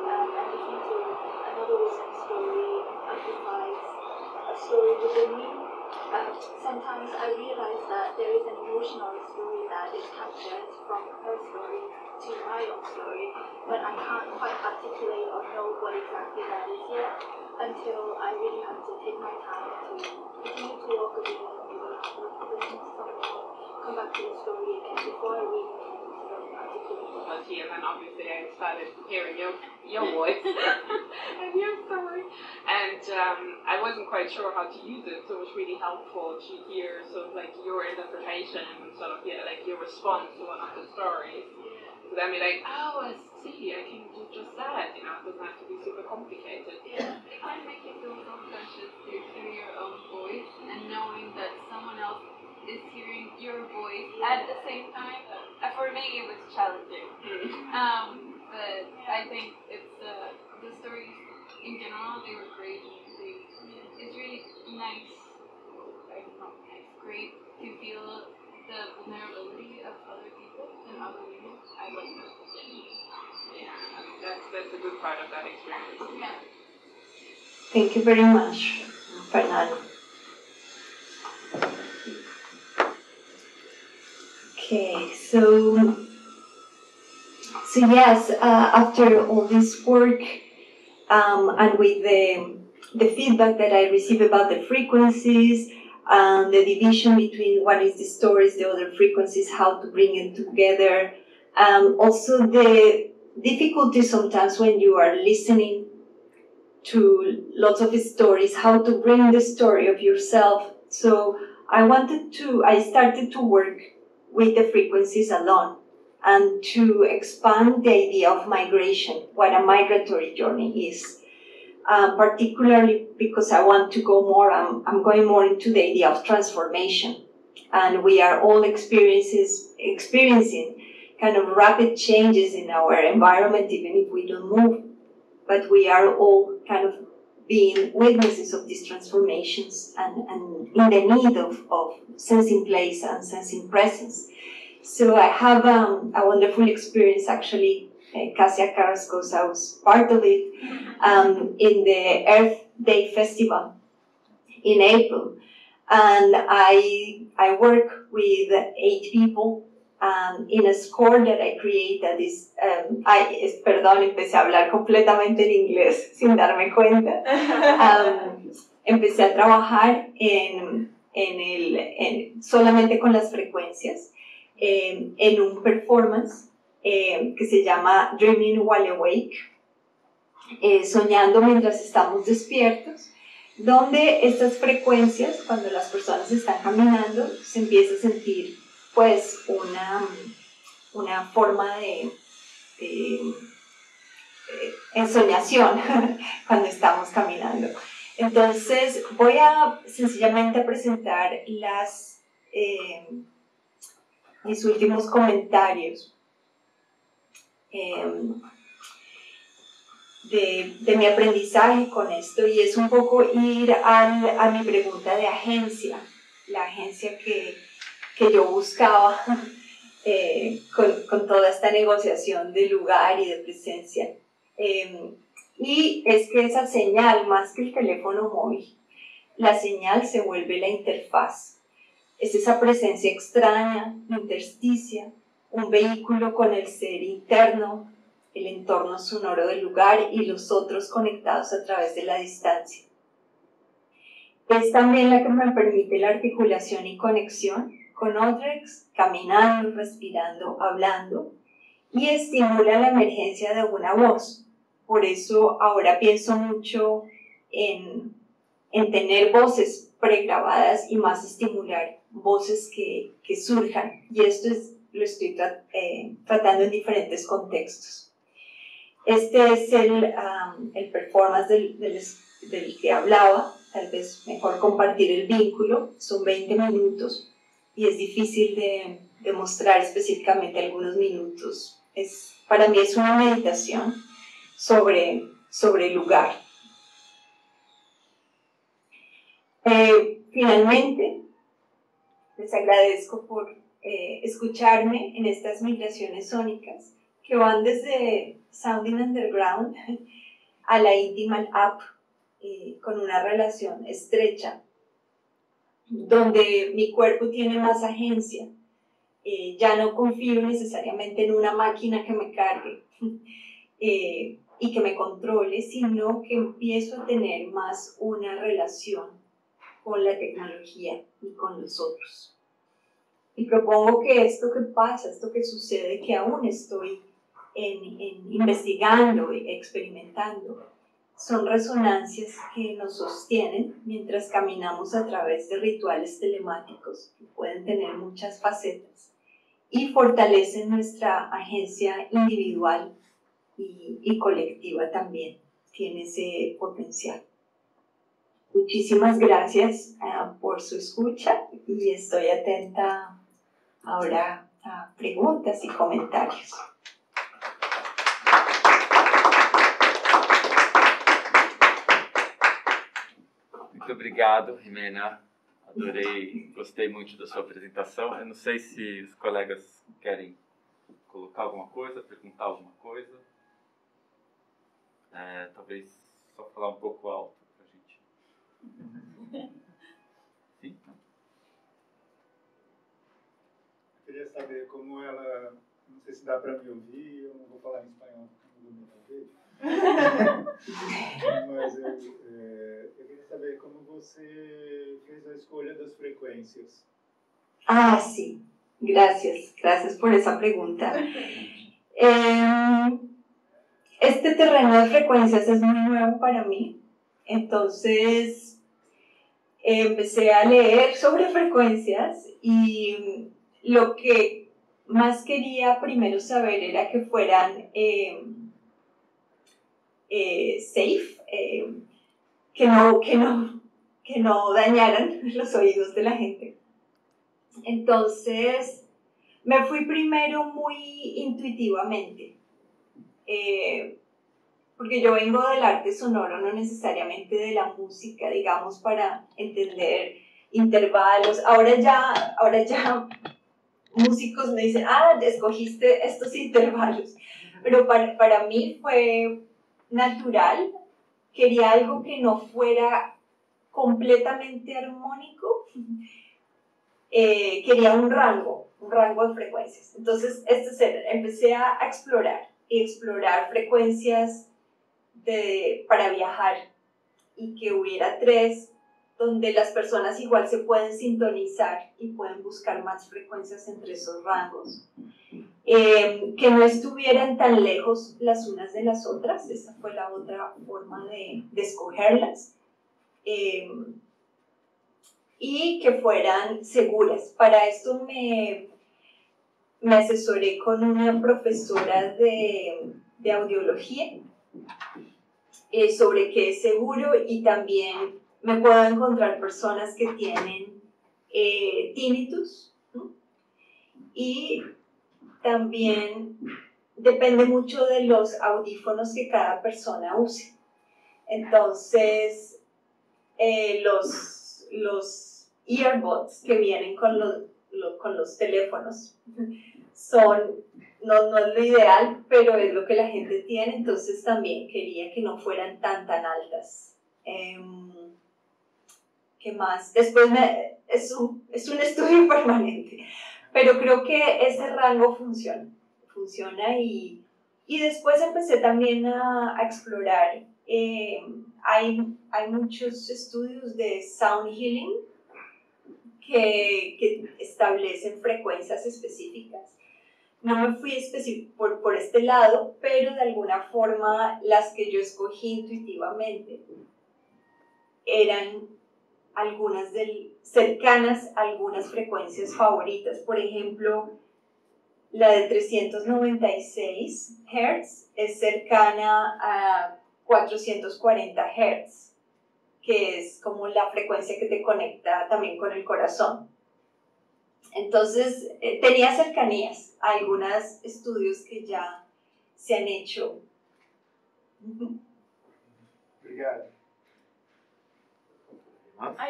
And listening to another woman's story amplifies a story within me. Sometimes I realize that there is an emotional story that is captured from her story to my own story, but I can't quite articulate or know what exactly that is yet until I really have to take my time to continue to walk a bit, listen to someone, come back to the story again before I really can sort of articulate it. But yeah, and obviously I started hearing your voice and your story, and I wasn't quite sure how to use it, so it was really helpful to hear sort of like your interpretation and sort of like your response to one of the stories. So then be like, oh, I see, I can do just that, it doesn't have to be super complicated. Yeah, it kind of makes you feel self-conscious to hear your own voice and knowing that someone else is hearing your voice at the same time. For me, it was challenging. But I think it's the stories in general, they were great. It's really nice, it's great to feel the vulnerability of other people and other women. I like that. Yeah, that's a good part of that experience. Yeah. Thank you very much, Fernando. Okay, so yes, after all this work and with the feedback that I receive about the frequencies and the division between what is the stories, the other frequencies, how to bring it together, also the difficulty sometimes when you are listening to lots of stories, how to bring the story of yourself. So I started to work with the frequencies alone and to expand the idea of migration, what a migratory journey is. Particularly because I want to go more, I'm going more into the idea of transformation. And we are all experiencing kind of rapid changes in our environment, even if we don't move. But we are all kind of being witnesses of these transformations and in the need of sensing place and sensing presence. So I have a wonderful experience actually. Kasia Carrascosa was part of it in the Earth Day Festival in April. And I work with 8 people in a score that I create that is, perdón, empecé a hablar completamente en inglés sin darme cuenta. Empecé a trabajar solamente con las frecuencias en un performance que se llama Dreaming While Awake, soñando mientras estamos despiertos, donde estas frecuencias, cuando las personas están caminando, se empieza a sentir pues una forma de ensoñación cuando estamos caminando. Entonces voy a sencillamente presentar mis últimos comentarios de mi aprendizaje con esto, y es un poco ir a mi pregunta de agencia, la agencia que yo buscaba con toda esta negociación de lugar y de presencia. Y es que esa señal, más que el teléfono móvil, la señal se vuelve la interfaz. Es esa presencia extraña, intersticia, un vehículo con el ser interno, el entorno sonoro del lugar y los otros conectados a través de la distancia. Es también la que me permite la articulación y conexión con otros, caminando, respirando, hablando, y estimula la emergencia de una voz. Por eso ahora pienso mucho en tener voces pregrabadas y más estimular voces que surjan. Y esto lo estoy tratando en diferentes contextos. Este es el performance del que hablaba. Tal vez mejor compartir el vínculo. Son 20 minutos y es difícil de mostrar específicamente algunos minutos. Para mí es una meditación sobre el lugar. Finalmente, les agradezco por escucharme en estas migraciones sónicas que van desde Sounding Underground a la Intimal App, con una relación estrecha, donde mi cuerpo tiene más agencia. Ya no confío necesariamente en una máquina que me cargue y que me controle, sino que empiezo a tener más una relación con la tecnología y con los otros. Y propongo que esto que pasa, esto que sucede, que aún estoy investigando y experimentando, son resonancias que nos sostienen mientras caminamos a través de rituales telemáticos que pueden tener muchas facetas y fortalecen nuestra agencia individual y colectiva también. Tiene ese potencial. Muchísimas gracias por su escucha y estoy atenta ahora a preguntas y comentarios. Muito obrigado, Jimena. Adorei, gostei muito da sua apresentação. Eu não sei se os colegas querem colocar alguma coisa, perguntar alguma coisa. Talvez só falar um pouco alto para a gente. Sim? Eu queria saber como ela... Não sei se dá para me ouvir, eu não vou falar em espanhol porque não vou me ouvir. Mas eu queria saber como você fez a escolha das frecuencias. Ah, sí. Gracias. Gracias por esa pregunta. Este terreno de frecuencias es muy nuevo para mí. Entonces, empecé a leer sobre frecuencias y lo que más quería primero saber era que fueran safe, que no dañaran los oídos de la gente. Entonces, me fui primero muy intuitivamente, porque yo vengo del arte sonoro, no necesariamente de la música, digamos, para entender intervalos. Ahora ya músicos me dicen, escogiste estos intervalos, pero para mí fue natural. Quería algo que no fuera completamente armónico, quería un rango de frecuencias. Entonces, empecé a explorar frecuencias para viajar y que hubiera 3 donde las personas igual se pueden sintonizar y pueden buscar más frecuencias entre esos rangos. Que no estuvieran tan lejos las unas de las otras, esa fue la otra forma de escogerlas, y que fueran seguras. Para esto me asesoré con una profesora de audiología sobre qué es seguro, y también me puedo encontrar personas que tienen tinnitus, ¿no? Y también depende mucho de los audífonos que cada persona use. Entonces, los earbuds que vienen con los teléfonos no es lo ideal, pero es lo que la gente tiene. Entonces también quería que no fueran tan altas. ¿Qué más? Después es un estudio permanente, pero creo que ese rango funciona y después empecé también a explorar. Hay muchos estudios de sound healing que establecen frecuencias específicas. No me fui por este lado, pero de alguna forma las que yo escogí intuitivamente eran algunas cercanas a algunas frecuencias favoritas. Por ejemplo, la de 396 Hz es cercana a 440 Hz, que es como la frecuencia que te conecta también con el corazón. Entonces, tenía cercanías a algunos estudios que ya se han hecho. Obrigado.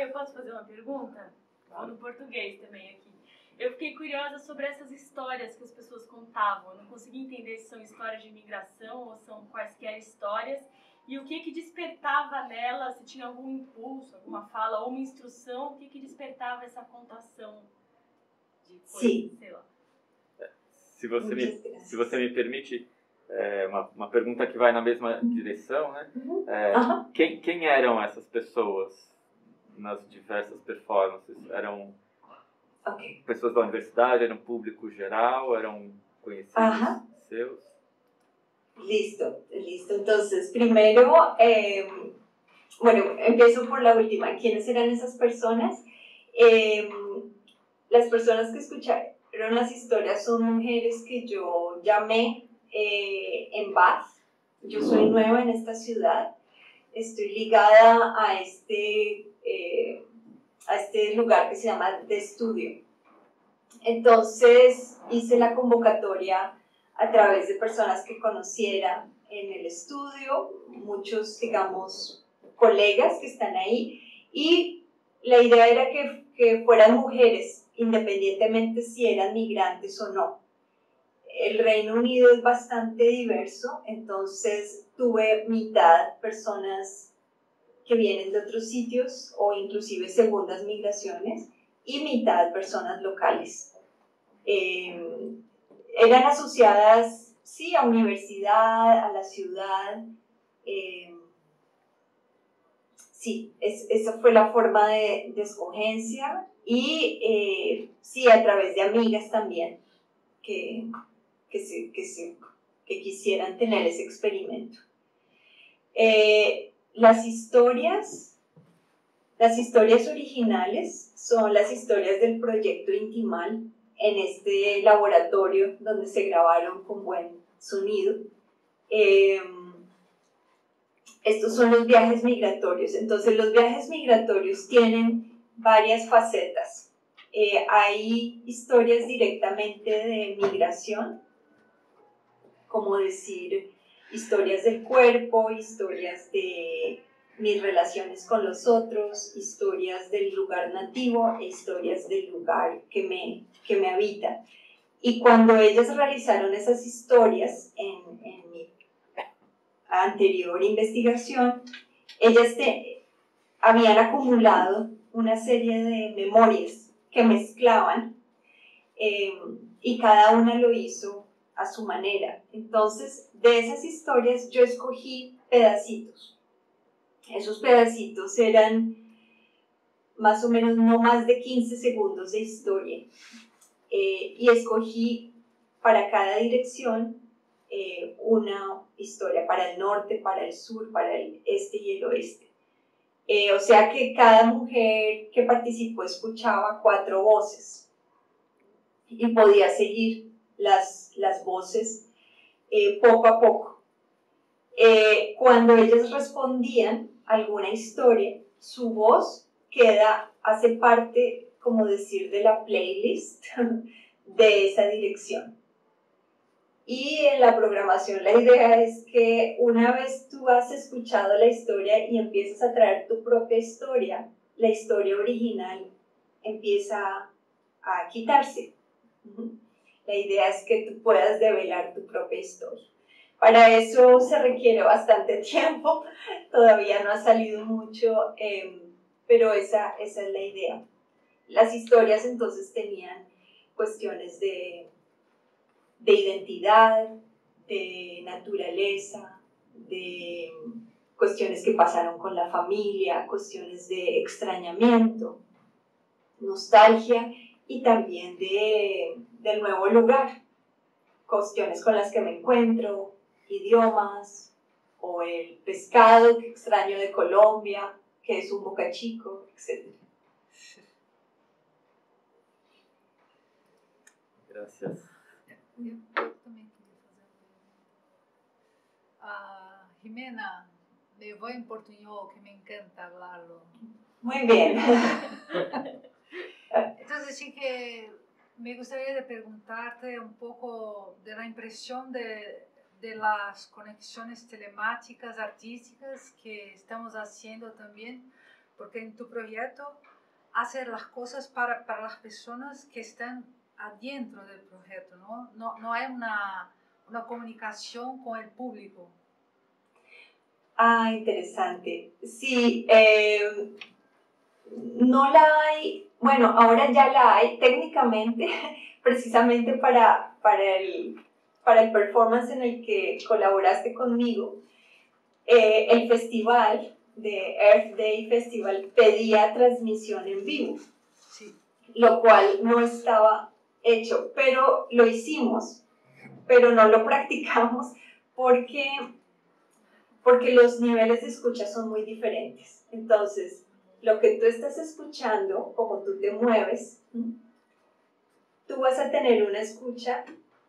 Eu posso fazer uma pergunta? Ou no português também aqui. Eu fiquei curiosa sobre essas histórias que as pessoas contavam. Eu não consegui entender se são histórias de imigração ou são quaisquer histórias. E o que despertava nela, se tinha algum impulso, alguma fala ou uma instrução, o que despertava essa contação de coisas, sei lá. Se você me permite, uma pergunta que vai na mesma direção, né? Quem eram essas pessoas nas diversas performances? Eram pessoas da universidade, eram público geral, eram conhecidos seus? Listo. Entonces, primero, bueno, empiezo por la última. ¿Quiénes eran esas personas? Las personas que escucharon las historias son mujeres que yo llamé en Bath. Yo soy nueva en esta ciudad. Estoy ligada a este lugar que se llama The Studio. Entonces hice la convocatoria a través de personas que conociera en el estudio, muchos, digamos, colegas que están ahí, y la idea era que fueran mujeres, independientemente si eran migrantes o no. El Reino Unido es bastante diverso, entonces tuve mitad personas que vienen de otros sitios o inclusive segundas migraciones y mitad personas locales. Eran asociadas, sí, a universidad, a la ciudad. Sí, esa fue la forma de escogencia y sí, a través de amigas también que quisieran tener ese experimento. Las historias originales son las historias del proyecto Intimal en este laboratorio donde se grabaron con buen sonido. Estos son los viajes migratorios. Entonces, los viajes migratorios tienen varias facetas. Hay historias directamente de migración, como decir, historias del cuerpo, historias de mis relaciones con los otros, historias del lugar nativo e historias del lugar que me habita. Y cuando ellas realizaron esas historias en mi anterior investigación, ellas habían acumulado una serie de memorias que mezclaban y cada una lo hizo a su manera. Entonces, de esas historias yo escogí pedacitos. Esos pedacitos eran más o menos no más de 15 segundos de historia. Y escogí para cada dirección una historia, para el norte, para el sur, para el este y el oeste. O sea que cada mujer que participó escuchaba 4 voces y podía seguir las voces poco a poco. Cuando ellas respondían a alguna historia, su voz hace parte, como decir, de la playlist de esa dirección. Y en la programación la idea es que una vez tú has escuchado la historia y empiezas a traer tu propia historia, la historia original empieza a quitarse. La idea es que tú puedas develar tu propia historia. Para eso se requiere bastante tiempo, todavía no ha salido mucho, pero esa es la idea. Las historias entonces tenían cuestiones de identidad, de naturaleza, de cuestiones que pasaron con la familia, cuestiones de extrañamiento, nostalgia y también del nuevo lugar, cuestiones con las que me encuentro, idiomas, o el pescado que extraño de Colombia, que es un bocachico, etc. Gracias. Eu também queria fazer uma pergunta. Jimena, eu vou em portunhol, que me encanta falarlo. Muy bien. Entonces sí que me gustaría de preguntarte un poco de la impresión de las conexiones telemáticas artísticas que estamos haciendo también porque en tu proyecto haces las cosas para las personas que están adentro del proyecto, ¿no? No hay una comunicación con el público. Ah, interesante. Sí, no la hay, bueno, ahora ya la hay técnicamente, precisamente para el performance en el que colaboraste conmigo. El festival de Earth Day Festival pedía transmisión en vivo, sí, lo cual no estaba hecho, pero lo hicimos, pero no lo practicamos porque los niveles de escucha son muy diferentes. Entonces, lo que tú estás escuchando, como tú te mueves, tú vas a tener una escucha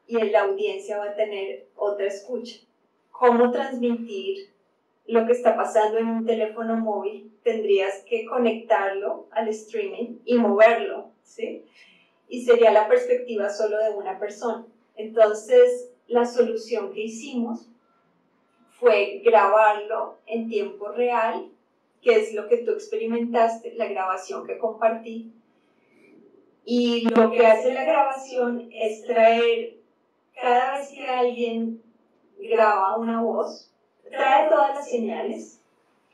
y la audiencia va a tener otra escucha. ¿Cómo transmitir lo que está pasando en un teléfono móvil? Tendrías que conectarlo al streaming y moverlo, ¿sí? Y sería la perspectiva solo de una persona. Entonces, la solución que hicimos fue grabarlo en tiempo real, que es lo que tú experimentaste, la grabación que compartí. Y lo que hace la grabación es traer, cada vez que alguien graba una voz, trae todas las señales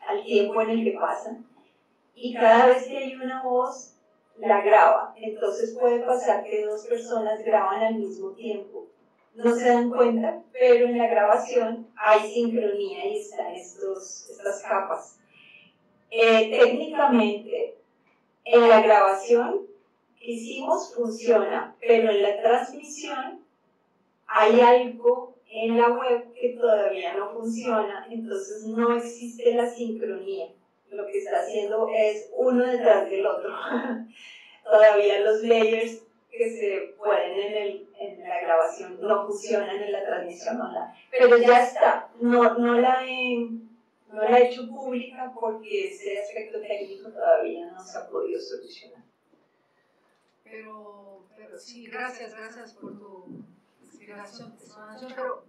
al tiempo en el que pasan, y cada vez que hay una voz, la graba. Entonces puede pasar que dos personas graban al mismo tiempo. No se dan cuenta, pero en la grabación hay sincronía y están estas capas. Técnicamente, en la grabación que hicimos funciona, pero en la transmisión hay algo en la web que todavía no funciona, entonces no existe la sincronía. Lo que está haciendo es uno detrás del otro. Todavía los layers que se pueden en la grabación no funcionan en la transmisión online. Pero ya está, no la he hecho pública porque ese aspecto técnico todavía no se ha podido solucionar. Pero sí, gracias por tu explicación, pero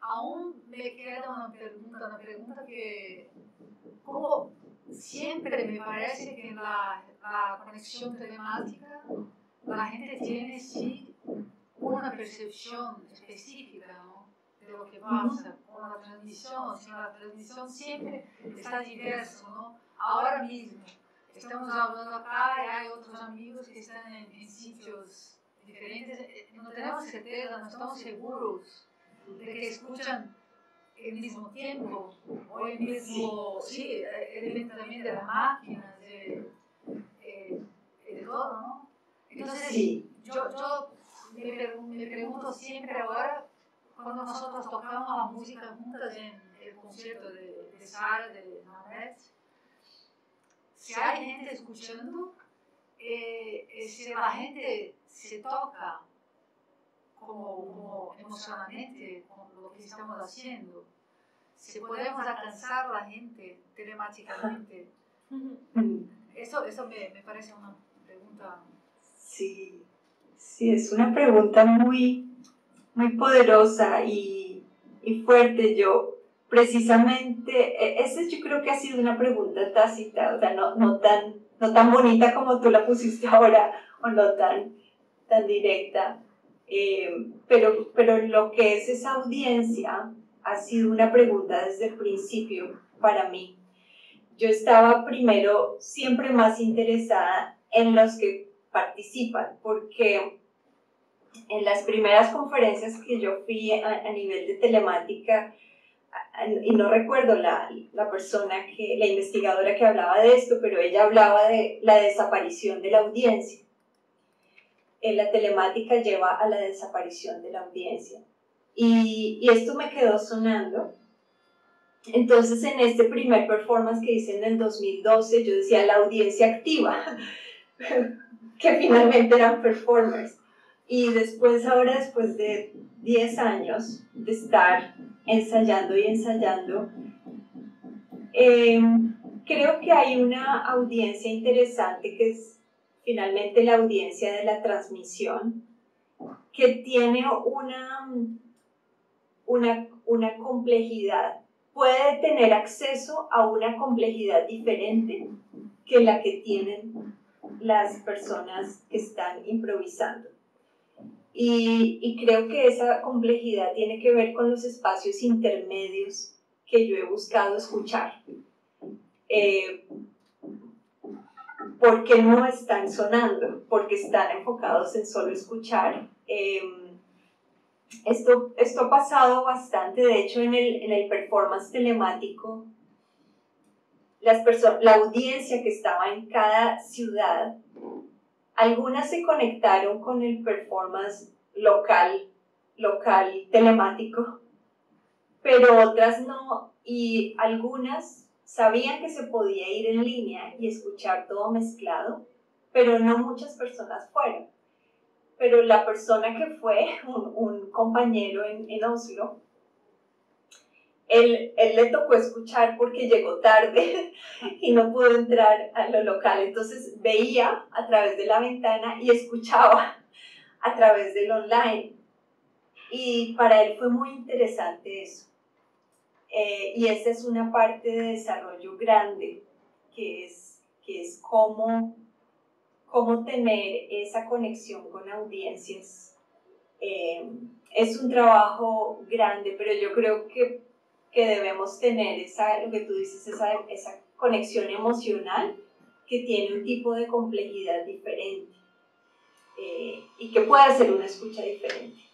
aún me queda una pregunta que, como siempre me parece que en la conexión telemática la gente tiene sí una percepción específica, ¿no?, de lo que pasa con la transmisión. Si la transmisión siempre está diversa, ¿no? Ahora mismo estamos hablando acá y hay otros amigos que están en sitios diferentes. No tenemos certeza, no estamos seguros de que escuchan al mismo tiempo o el mismo, sí, depende también de las máquinas, de todo, ¿no? Entonces, sí. yo me pregunto siempre ahora, cuando nosotros tocamos la música juntas en el concierto de Sara, de Manet, si hay gente escuchando, si la gente se toca como emocionalmente con lo que estamos haciendo, si podemos alcanzar a la gente telemáticamente. Eso me parece una pregunta. Sí, es una pregunta muy, muy poderosa y fuerte. Yo, precisamente, esa yo creo que ha sido una pregunta tácita, o sea, no tan bonita como tú la pusiste ahora, o no tan directa, pero lo que es esa audiencia ha sido una pregunta desde el principio para mí. Yo estaba primero siempre más interesada en los que participan, porque en las primeras conferencias que yo fui a nivel de telemática, y no recuerdo la investigadora que hablaba de esto, pero ella hablaba de la desaparición de la audiencia. La telemática lleva a la desaparición de la audiencia. Y esto me quedó sonando. Entonces, en este primer performance que hice en el 2012, yo decía la audiencia activa, que finalmente eran performers. Y después de 10 años de estar ensayando y ensayando, creo que hay una audiencia interesante que es finalmente la audiencia de la transmisión, que tiene una complejidad, puede tener acceso a una complejidad diferente que la que tienen las personas que están improvisando. Y creo que esa complejidad tiene que ver con los espacios intermedios que yo he buscado escuchar. Porque no están sonando, porque están enfocados en solo escuchar. Esto ha pasado bastante, de hecho en el performance telemático, la audiencia que estaba en cada ciudad, algunas se conectaron con el performance local telemático, pero otras no, y algunas sabían que se podía ir en línea y escuchar todo mezclado, pero no muchas personas fueron. Pero la persona que fue, un compañero en Oslo, él le tocó escuchar porque llegó tarde y no pudo entrar a lo local. Entonces veía a través de la ventana y escuchaba a través del online. Y para él fue muy interesante eso. Y esta es una parte de desarrollo grande, que es cómo tener esa conexión con audiencias. Es un trabajo grande, pero yo creo que debemos tener lo que tú dices, esa conexión emocional que tiene un tipo de complejidad diferente y que puede hacer una escucha diferente.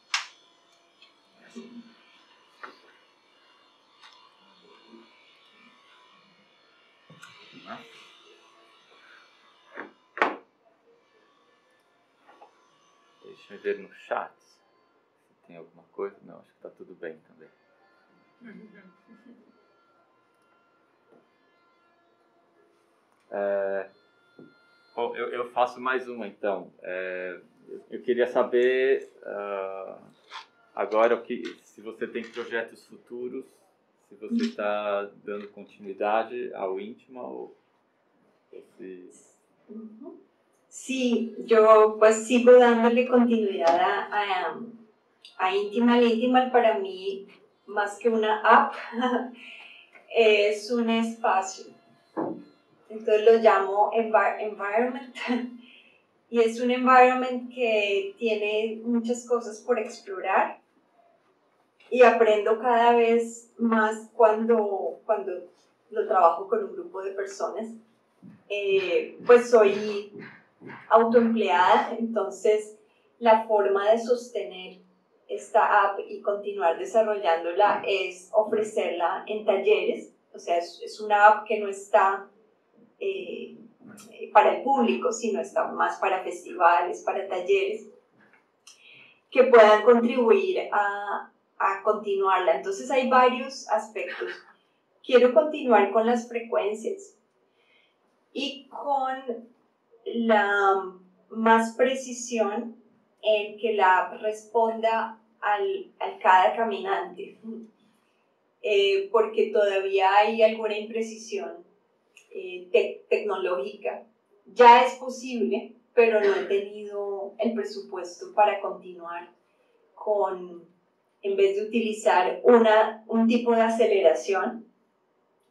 Deixa eu ver no chat se tem alguma coisa. Não, acho que está tudo bem também. Bom, eu faço mais uma então. Eu queria saber agora se você tem projetos futuros, se você está dando continuidade ao Íntima ou se... Sí, yo pues sigo dándole continuidad a Intimal. Intimal para mí, más que una app, es un espacio. Entonces lo llamo environment. Y es un environment que tiene muchas cosas por explorar. Y aprendo cada vez más cuando lo trabajo con un grupo de personas. Pues soy autoempleada, entonces la forma de sostener esta app y continuar desarrollándola es ofrecerla en talleres. O sea, es una app que no está para el público, sino está más para festivales, para talleres, que puedan contribuir a continuarla. Entonces hay varios aspectos. Quiero continuar con las frecuencias y con la más precisión en que la app responda al cada caminante, porque todavía hay alguna imprecisión tecnológica. Ya es posible, pero no he tenido el presupuesto para continuar en vez de utilizar un tipo de aceleración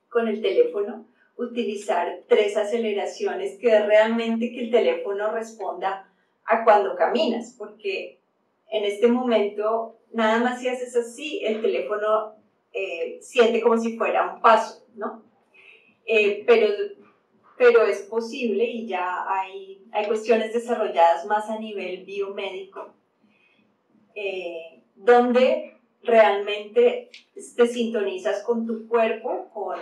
con el teléfono, utilizar 3 aceleraciones que realmente que el teléfono responda a cuando caminas, porque en este momento nada más si haces así, el teléfono siente como si fuera un paso, ¿no? Pero es posible y ya hay cuestiones desarrolladas más a nivel biomédico, donde realmente te sintonizas con tu cuerpo, con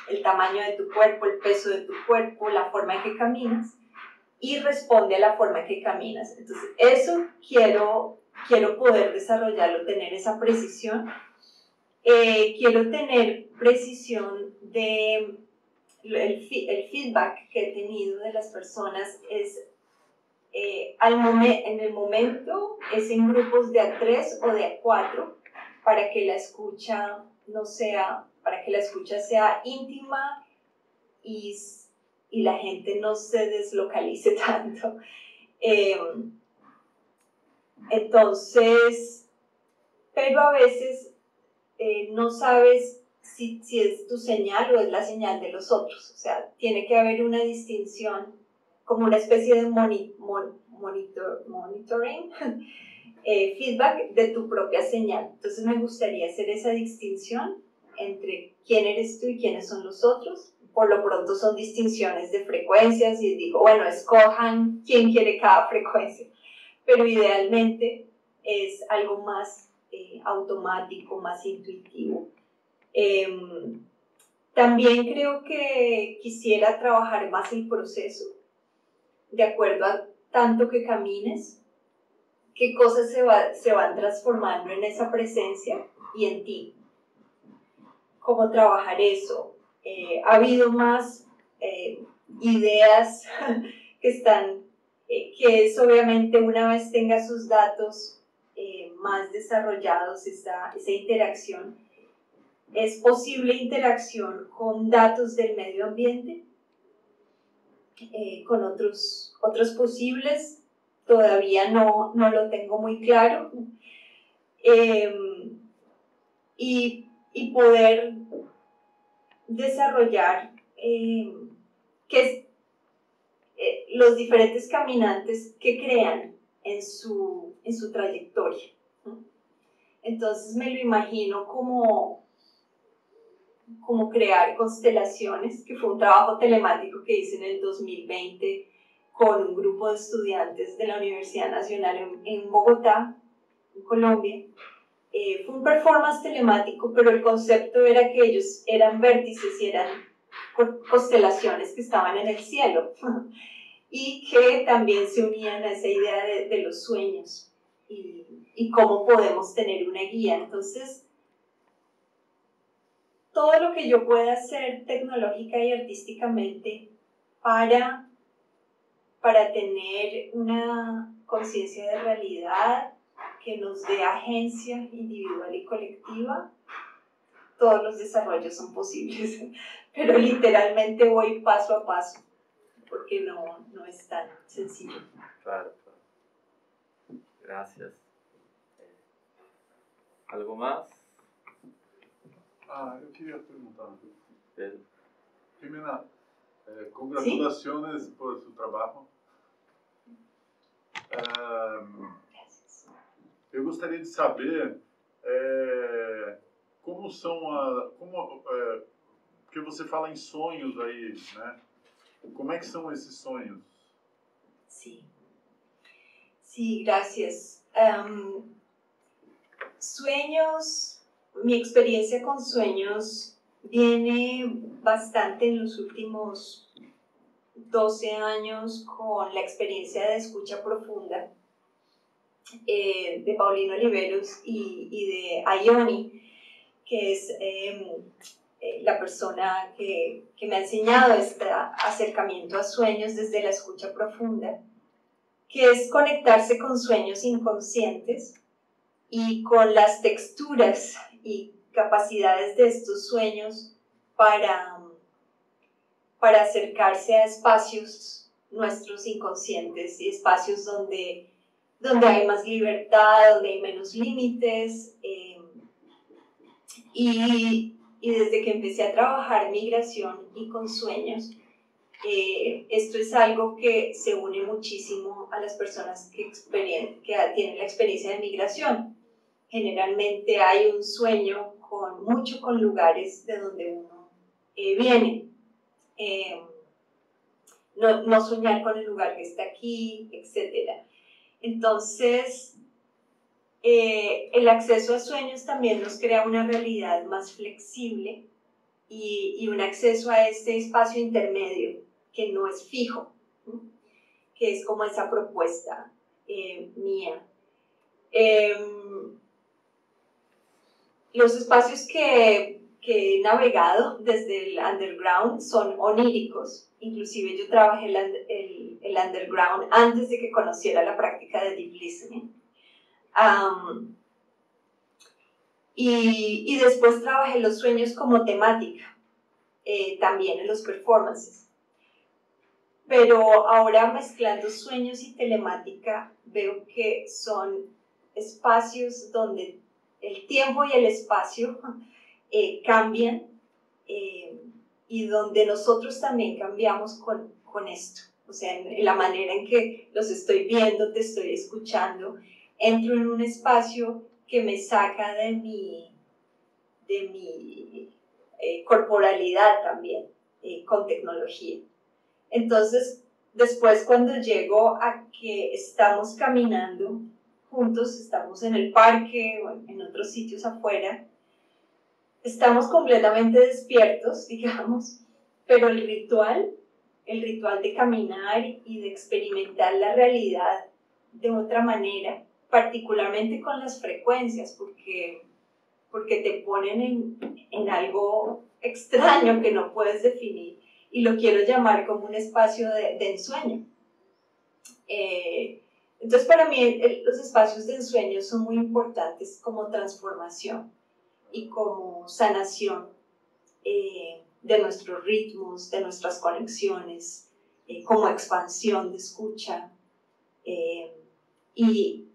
el tamaño de tu cuerpo, el peso de tu cuerpo, la forma en que caminas, y responde a la forma en que caminas. Entonces, eso quiero poder desarrollarlo, tener esa precisión. Quiero tener precisión de el feedback que he tenido de las personas es en el momento es en grupos de A3 o de A4 para que la escucha sea íntima y la gente no se deslocalice tanto. Entonces, pero a veces no sabes si es tu señal o es la señal de los otros. O sea, tiene que haber una distinción, como una especie de monitoring, feedback de tu propia señal. Entonces me gustaría hacer esa distinción entre quién eres tú y quiénes son los otros. Por lo pronto son distinciones de frecuencias y digo, bueno, escojan quién quiere cada frecuencia. Pero idealmente es algo más automático, más intuitivo. También creo que quisiera trabajar más el proceso, de acuerdo a tanto que camines, qué cosas se van transformando en esa presencia y en ti. Cómo trabajar eso. Ha habido más ideas que están, que es obviamente una vez tenga sus datos más desarrollados, esa interacción. ¿Es posible interacción con datos del medio ambiente? Con otros posibles, todavía no lo tengo muy claro. Y poder desarrollar los diferentes caminantes que crean en su trayectoria. Entonces me lo imagino como crear constelaciones, que fue un trabajo telemático que hice en el 2020 con un grupo de estudiantes de la Universidad Nacional en Bogotá, en Colombia. Fue un performance telemático, pero el concepto era que ellos eran vértices y eran constelaciones que estaban en el cielo y que también se unían a esa idea de los sueños y cómo podemos tener una guía. Entonces, todo lo que yo pueda hacer tecnológica y artísticamente para tener una conciencia de realidad que nos dé agencia individual y colectiva, todos los desarrollos son posibles, pero literalmente voy paso a paso, porque no es tan sencillo. Claro. Gracias. ¿Algo más? Eu queria perguntar. Pedro. Jimena, congratulaciones por su trabajo. Eu gostaria de saber como são porque você fala em sonhos aí, né? Como é que são esses sonhos? Sí, gracias. Sueños, mi experiencia con sueños viene bastante en los últimos 12 años con la experiencia de escucha profunda de Paulino Oliveros y de Ioni, que es la persona que me ha enseñado este acercamiento a sueños desde la escucha profunda, que es conectarse con sueños inconscientes y con las texturas y capacidades de estos sueños para acercarse a espacios nuestros inconscientes y espacios donde hay más libertad, donde hay menos límites. Y desde que empecé a trabajar migración y con sueños, esto es algo que se une muchísimo a las personas que tienen la experiencia de migración. Generalmente hay un sueño con lugares de donde uno viene. No soñar con el lugar que está aquí, etc. Entonces, el acceso a sueños también nos crea una realidad más flexible y un acceso a este espacio intermedio que no es fijo, que es como esa propuesta mía. Los espacios que he navegado desde el underground son oníricos. Inclusive yo trabajé el underground antes de que conociera la práctica de deep listening. Y después trabajé los sueños como temática, también en los performances. Pero ahora mezclando sueños y telemática veo que son espacios donde el tiempo y el espacio cambian y donde nosotros también cambiamos con esto. O sea, en la manera en que los estoy viendo, te estoy escuchando, entro en un espacio que me saca de mi corporalidad también, con tecnología. Entonces, después cuando llego a que estamos caminando juntos, estamos en el parque o en otros sitios afuera, estamos completamente despiertos, digamos, pero el ritual de caminar y de experimentar la realidad de otra manera, particularmente con las frecuencias, porque te ponen en algo extraño que no puedes definir, y lo quiero llamar como un espacio de ensueño. Entonces para mí los espacios de ensueño son muy importantes como transformación y como sanación de nuestros ritmos, de nuestras conexiones, como expansión de escucha, y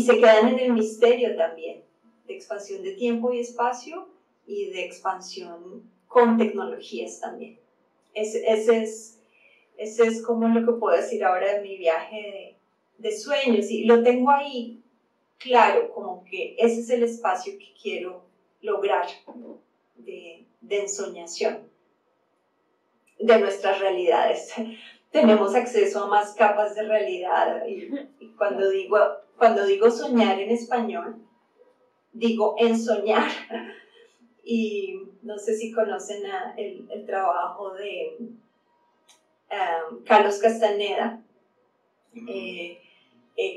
se quedan en el misterio también, de expansión de tiempo y espacio y de expansión con tecnologías también. Ese es como lo que puedo decir ahora de mi viaje de sueños, y lo tengo ahí claro, como que ese es el espacio que quiero lograr de ensoñación de nuestras realidades. Tenemos acceso a más capas de realidad, y cuando digo soñar en español, digo ensoñar. Y no sé si conocen el trabajo de Carlos Castaneda,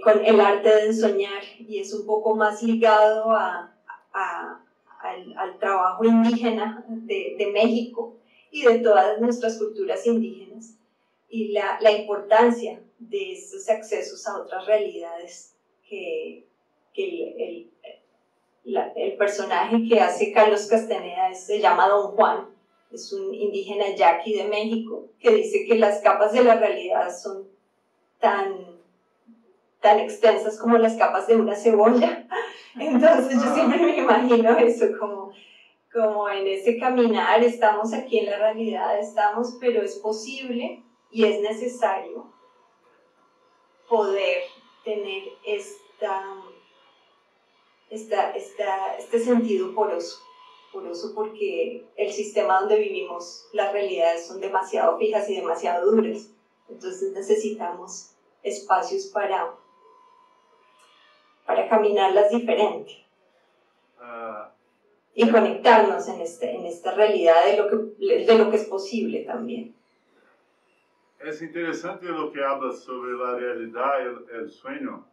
con el arte de ensoñar, y es un poco más ligado al trabajo indígena de México y de todas nuestras culturas indígenas, y la importancia de estos accesos a otras realidades que el personaje que hace Carlos Castaneda se llama Don Juan, es un indígena yaqui de México, que dice que las capas de la realidad son tan extensas como las capas de una cebolla. Entonces yo siempre me imagino eso, como en ese caminar, estamos aquí en la realidad, pero es posible y es necesario poder tener este sentido poroso, porque el sistema donde vivimos, las realidades son demasiado fijas y demasiado duras. Entonces necesitamos espacios para caminarlas diferente y conectarnos en esta realidad de lo que es posible también. Es interesante lo que hablas sobre la realidad y el sueño,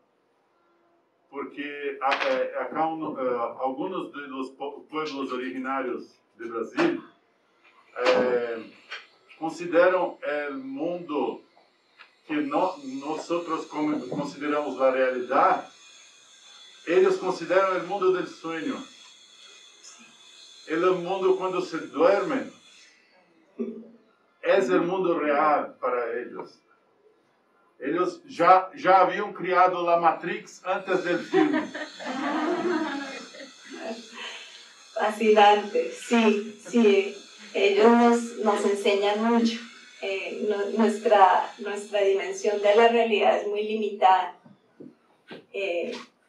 porque acá algunos de los pueblos originarios de Brasil consideran el mundo que nosotros consideramos la realidad, ellos consideran el mundo del sueño. El mundo cuando se duermen es el mundo real para ellos. Ellos ya habían criado la Matrix antes del filme. Fascinante, sí. Ellos nos enseñan mucho. Nuestra dimensión de la realidad es muy limitada.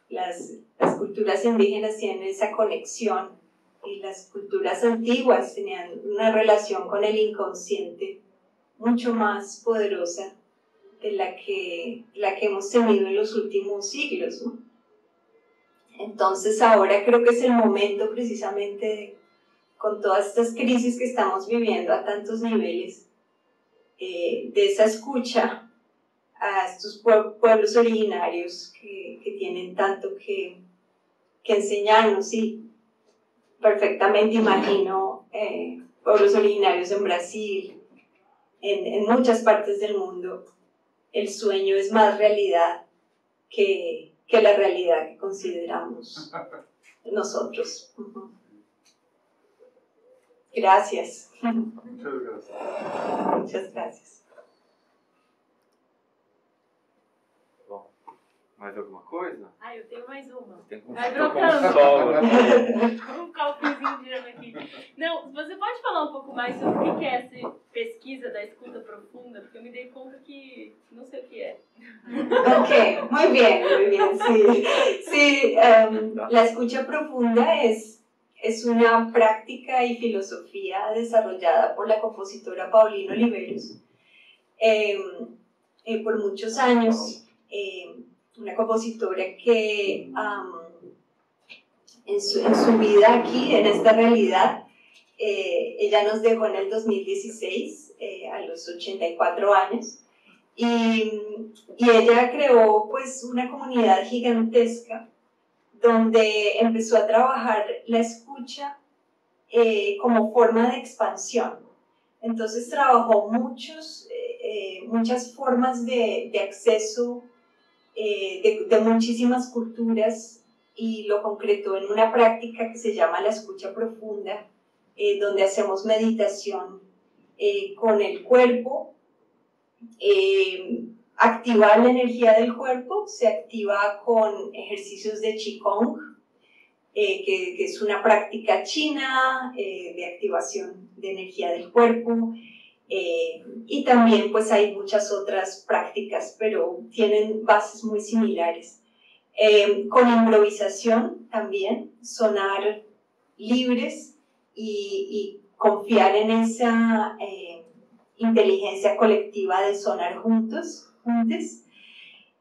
Las culturas indígenas tienen esa conexión, y las culturas antiguas tenían una relación con el inconsciente mucho más poderosa de la que hemos tenido en los últimos siglos, ¿no? Entonces ahora creo que es el momento, precisamente con todas estas crisis que estamos viviendo a tantos niveles, de esa escucha a estos pueblos originarios que tienen tanto que enseñarnos. Y perfectamente imagino pueblos originarios en Brasil, en muchas partes del mundo. El sueño es más realidad que la realidad que consideramos nosotros. Gracias. Muchas gracias. Muchas gracias. Bom, Mais alguma coisa? Ah, eu tenho mais uma. Tem um Vai sol brotando. aqui. Vamos ficar o fiozinho girando aqui. Não, você pode falar um pouco mais sobre o que é essa pesquisa da escuta profunda? Porque eu me dei conta que não sei o que é. Ok, muy bien, muy bien. Sí, sí, la escucha profunda es una práctica y filosofía desarrollada por la compositora Paulina Oliveros por muchos años. Una compositora que en su vida aquí, en esta realidad, ella nos dejó en el 2016, a los 84 años. Y ella creó pues una comunidad gigantesca donde empezó a trabajar la escucha como forma de expansión. Entonces trabajó muchas formas de acceso de muchísimas culturas y lo concretó en una práctica que se llama la escucha profunda, donde hacemos meditación con el cuerpo. Activar la energía del cuerpo se activa con ejercicios de Qigong, que es una práctica china de activación de energía del cuerpo, y también pues hay muchas otras prácticas, pero tienen bases muy similares. Con improvisación también, sonar libres y confiar en esa inteligencia colectiva de sonar juntos.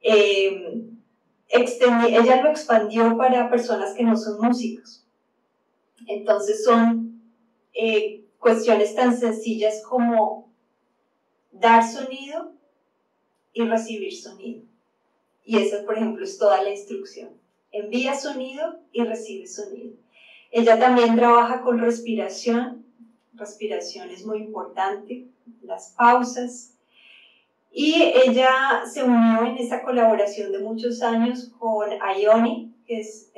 Ella lo expandió para personas que no son músicos. Entonces son cuestiones tan sencillas como dar sonido y recibir sonido. Y esa, por ejemplo, es toda la instrucción. Envía sonido y recibe sonido. Ella también trabaja con respiración. Respiración es muy importante, las pausas. Y ella se unió en esa colaboración de muchos años con Ioni, que es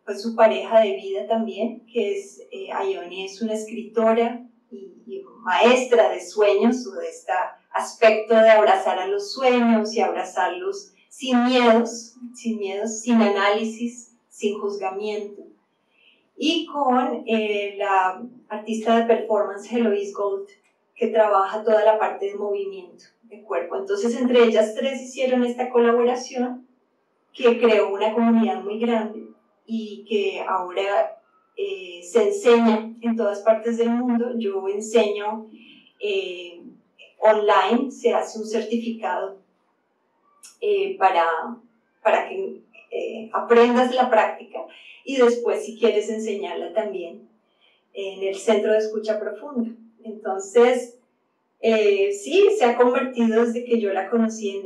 pues su pareja de vida también, que es Ioni es una escritora y maestra de sueños, o de este aspecto de abrazar a los sueños y abrazarlos sin miedos, sin análisis, sin juzgamiento. Y con la artista de performance Heloise Gold, que trabaja toda la parte de movimiento de cuerpo. Entonces, entre ellas tres hicieron esta colaboración que creó una comunidad muy grande y que ahora se enseña en todas partes del mundo. Yo enseño online, se hace un certificado para que aprendas la práctica y después, si quieres, enseñarla también en el Centro de Escucha Profunda. Entonces, sí, se ha convertido desde que yo la conocí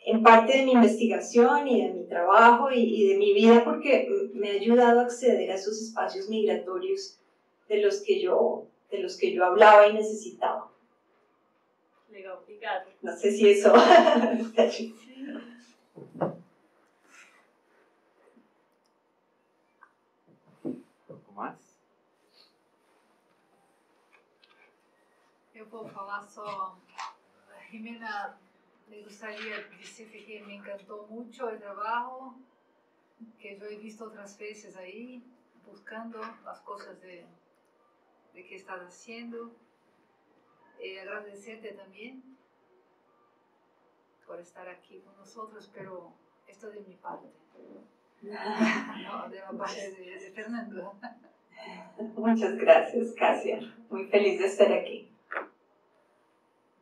en parte de mi investigación y de mi trabajo y de mi vida, porque me ha ayudado a acceder a esos espacios migratorios de los que yo hablaba y necesitaba. Legal, obrigada. No sé si eso... Algo mais? Eu vou falar só. Jimena, me gustaría decirte que me encantó mucho el trabajo, que yo he visto otras veces ahí, buscando las cosas de que estás haciendo. Agradecerte también por estar aquí con nosotros, pero esto de mi parte, no de la parte de Fernando. Muchas gracias, Cássia. Muy feliz de estar aqui.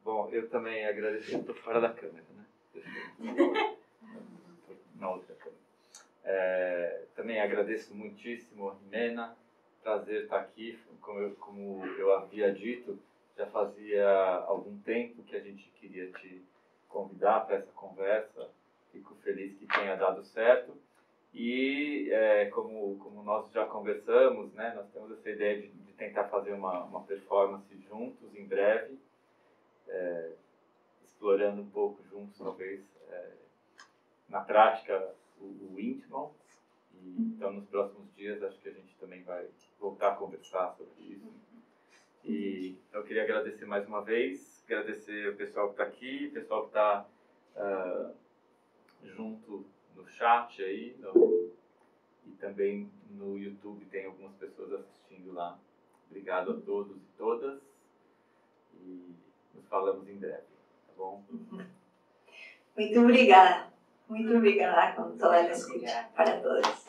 Bom, eu também agradeço. Estou fora da câmera, né? Na outra câmera. Também agradeço muitíssimo a Jimena. Prazer estar aqui. Como eu havia dito, já fazia algum tempo que a gente queria te convidar para essa conversa. Fico feliz que tenha dado certo. E como nós já conversamos, né, nós temos essa ideia de tentar fazer uma performance juntos em breve, explorando um pouco juntos, talvez, na prática, o íntimo. Então, nos próximos dias, acho que a gente também vai voltar a conversar sobre isso. E eu queria agradecer mais uma vez, agradecer o pessoal que está aqui, o pessoal que está junto no chat aí, e também no YouTube tem algumas pessoas assistindo lá. Obrigado a todos e todas, e nos falamos em breve, tá bom? Muito obrigada com toda a escuta para todos.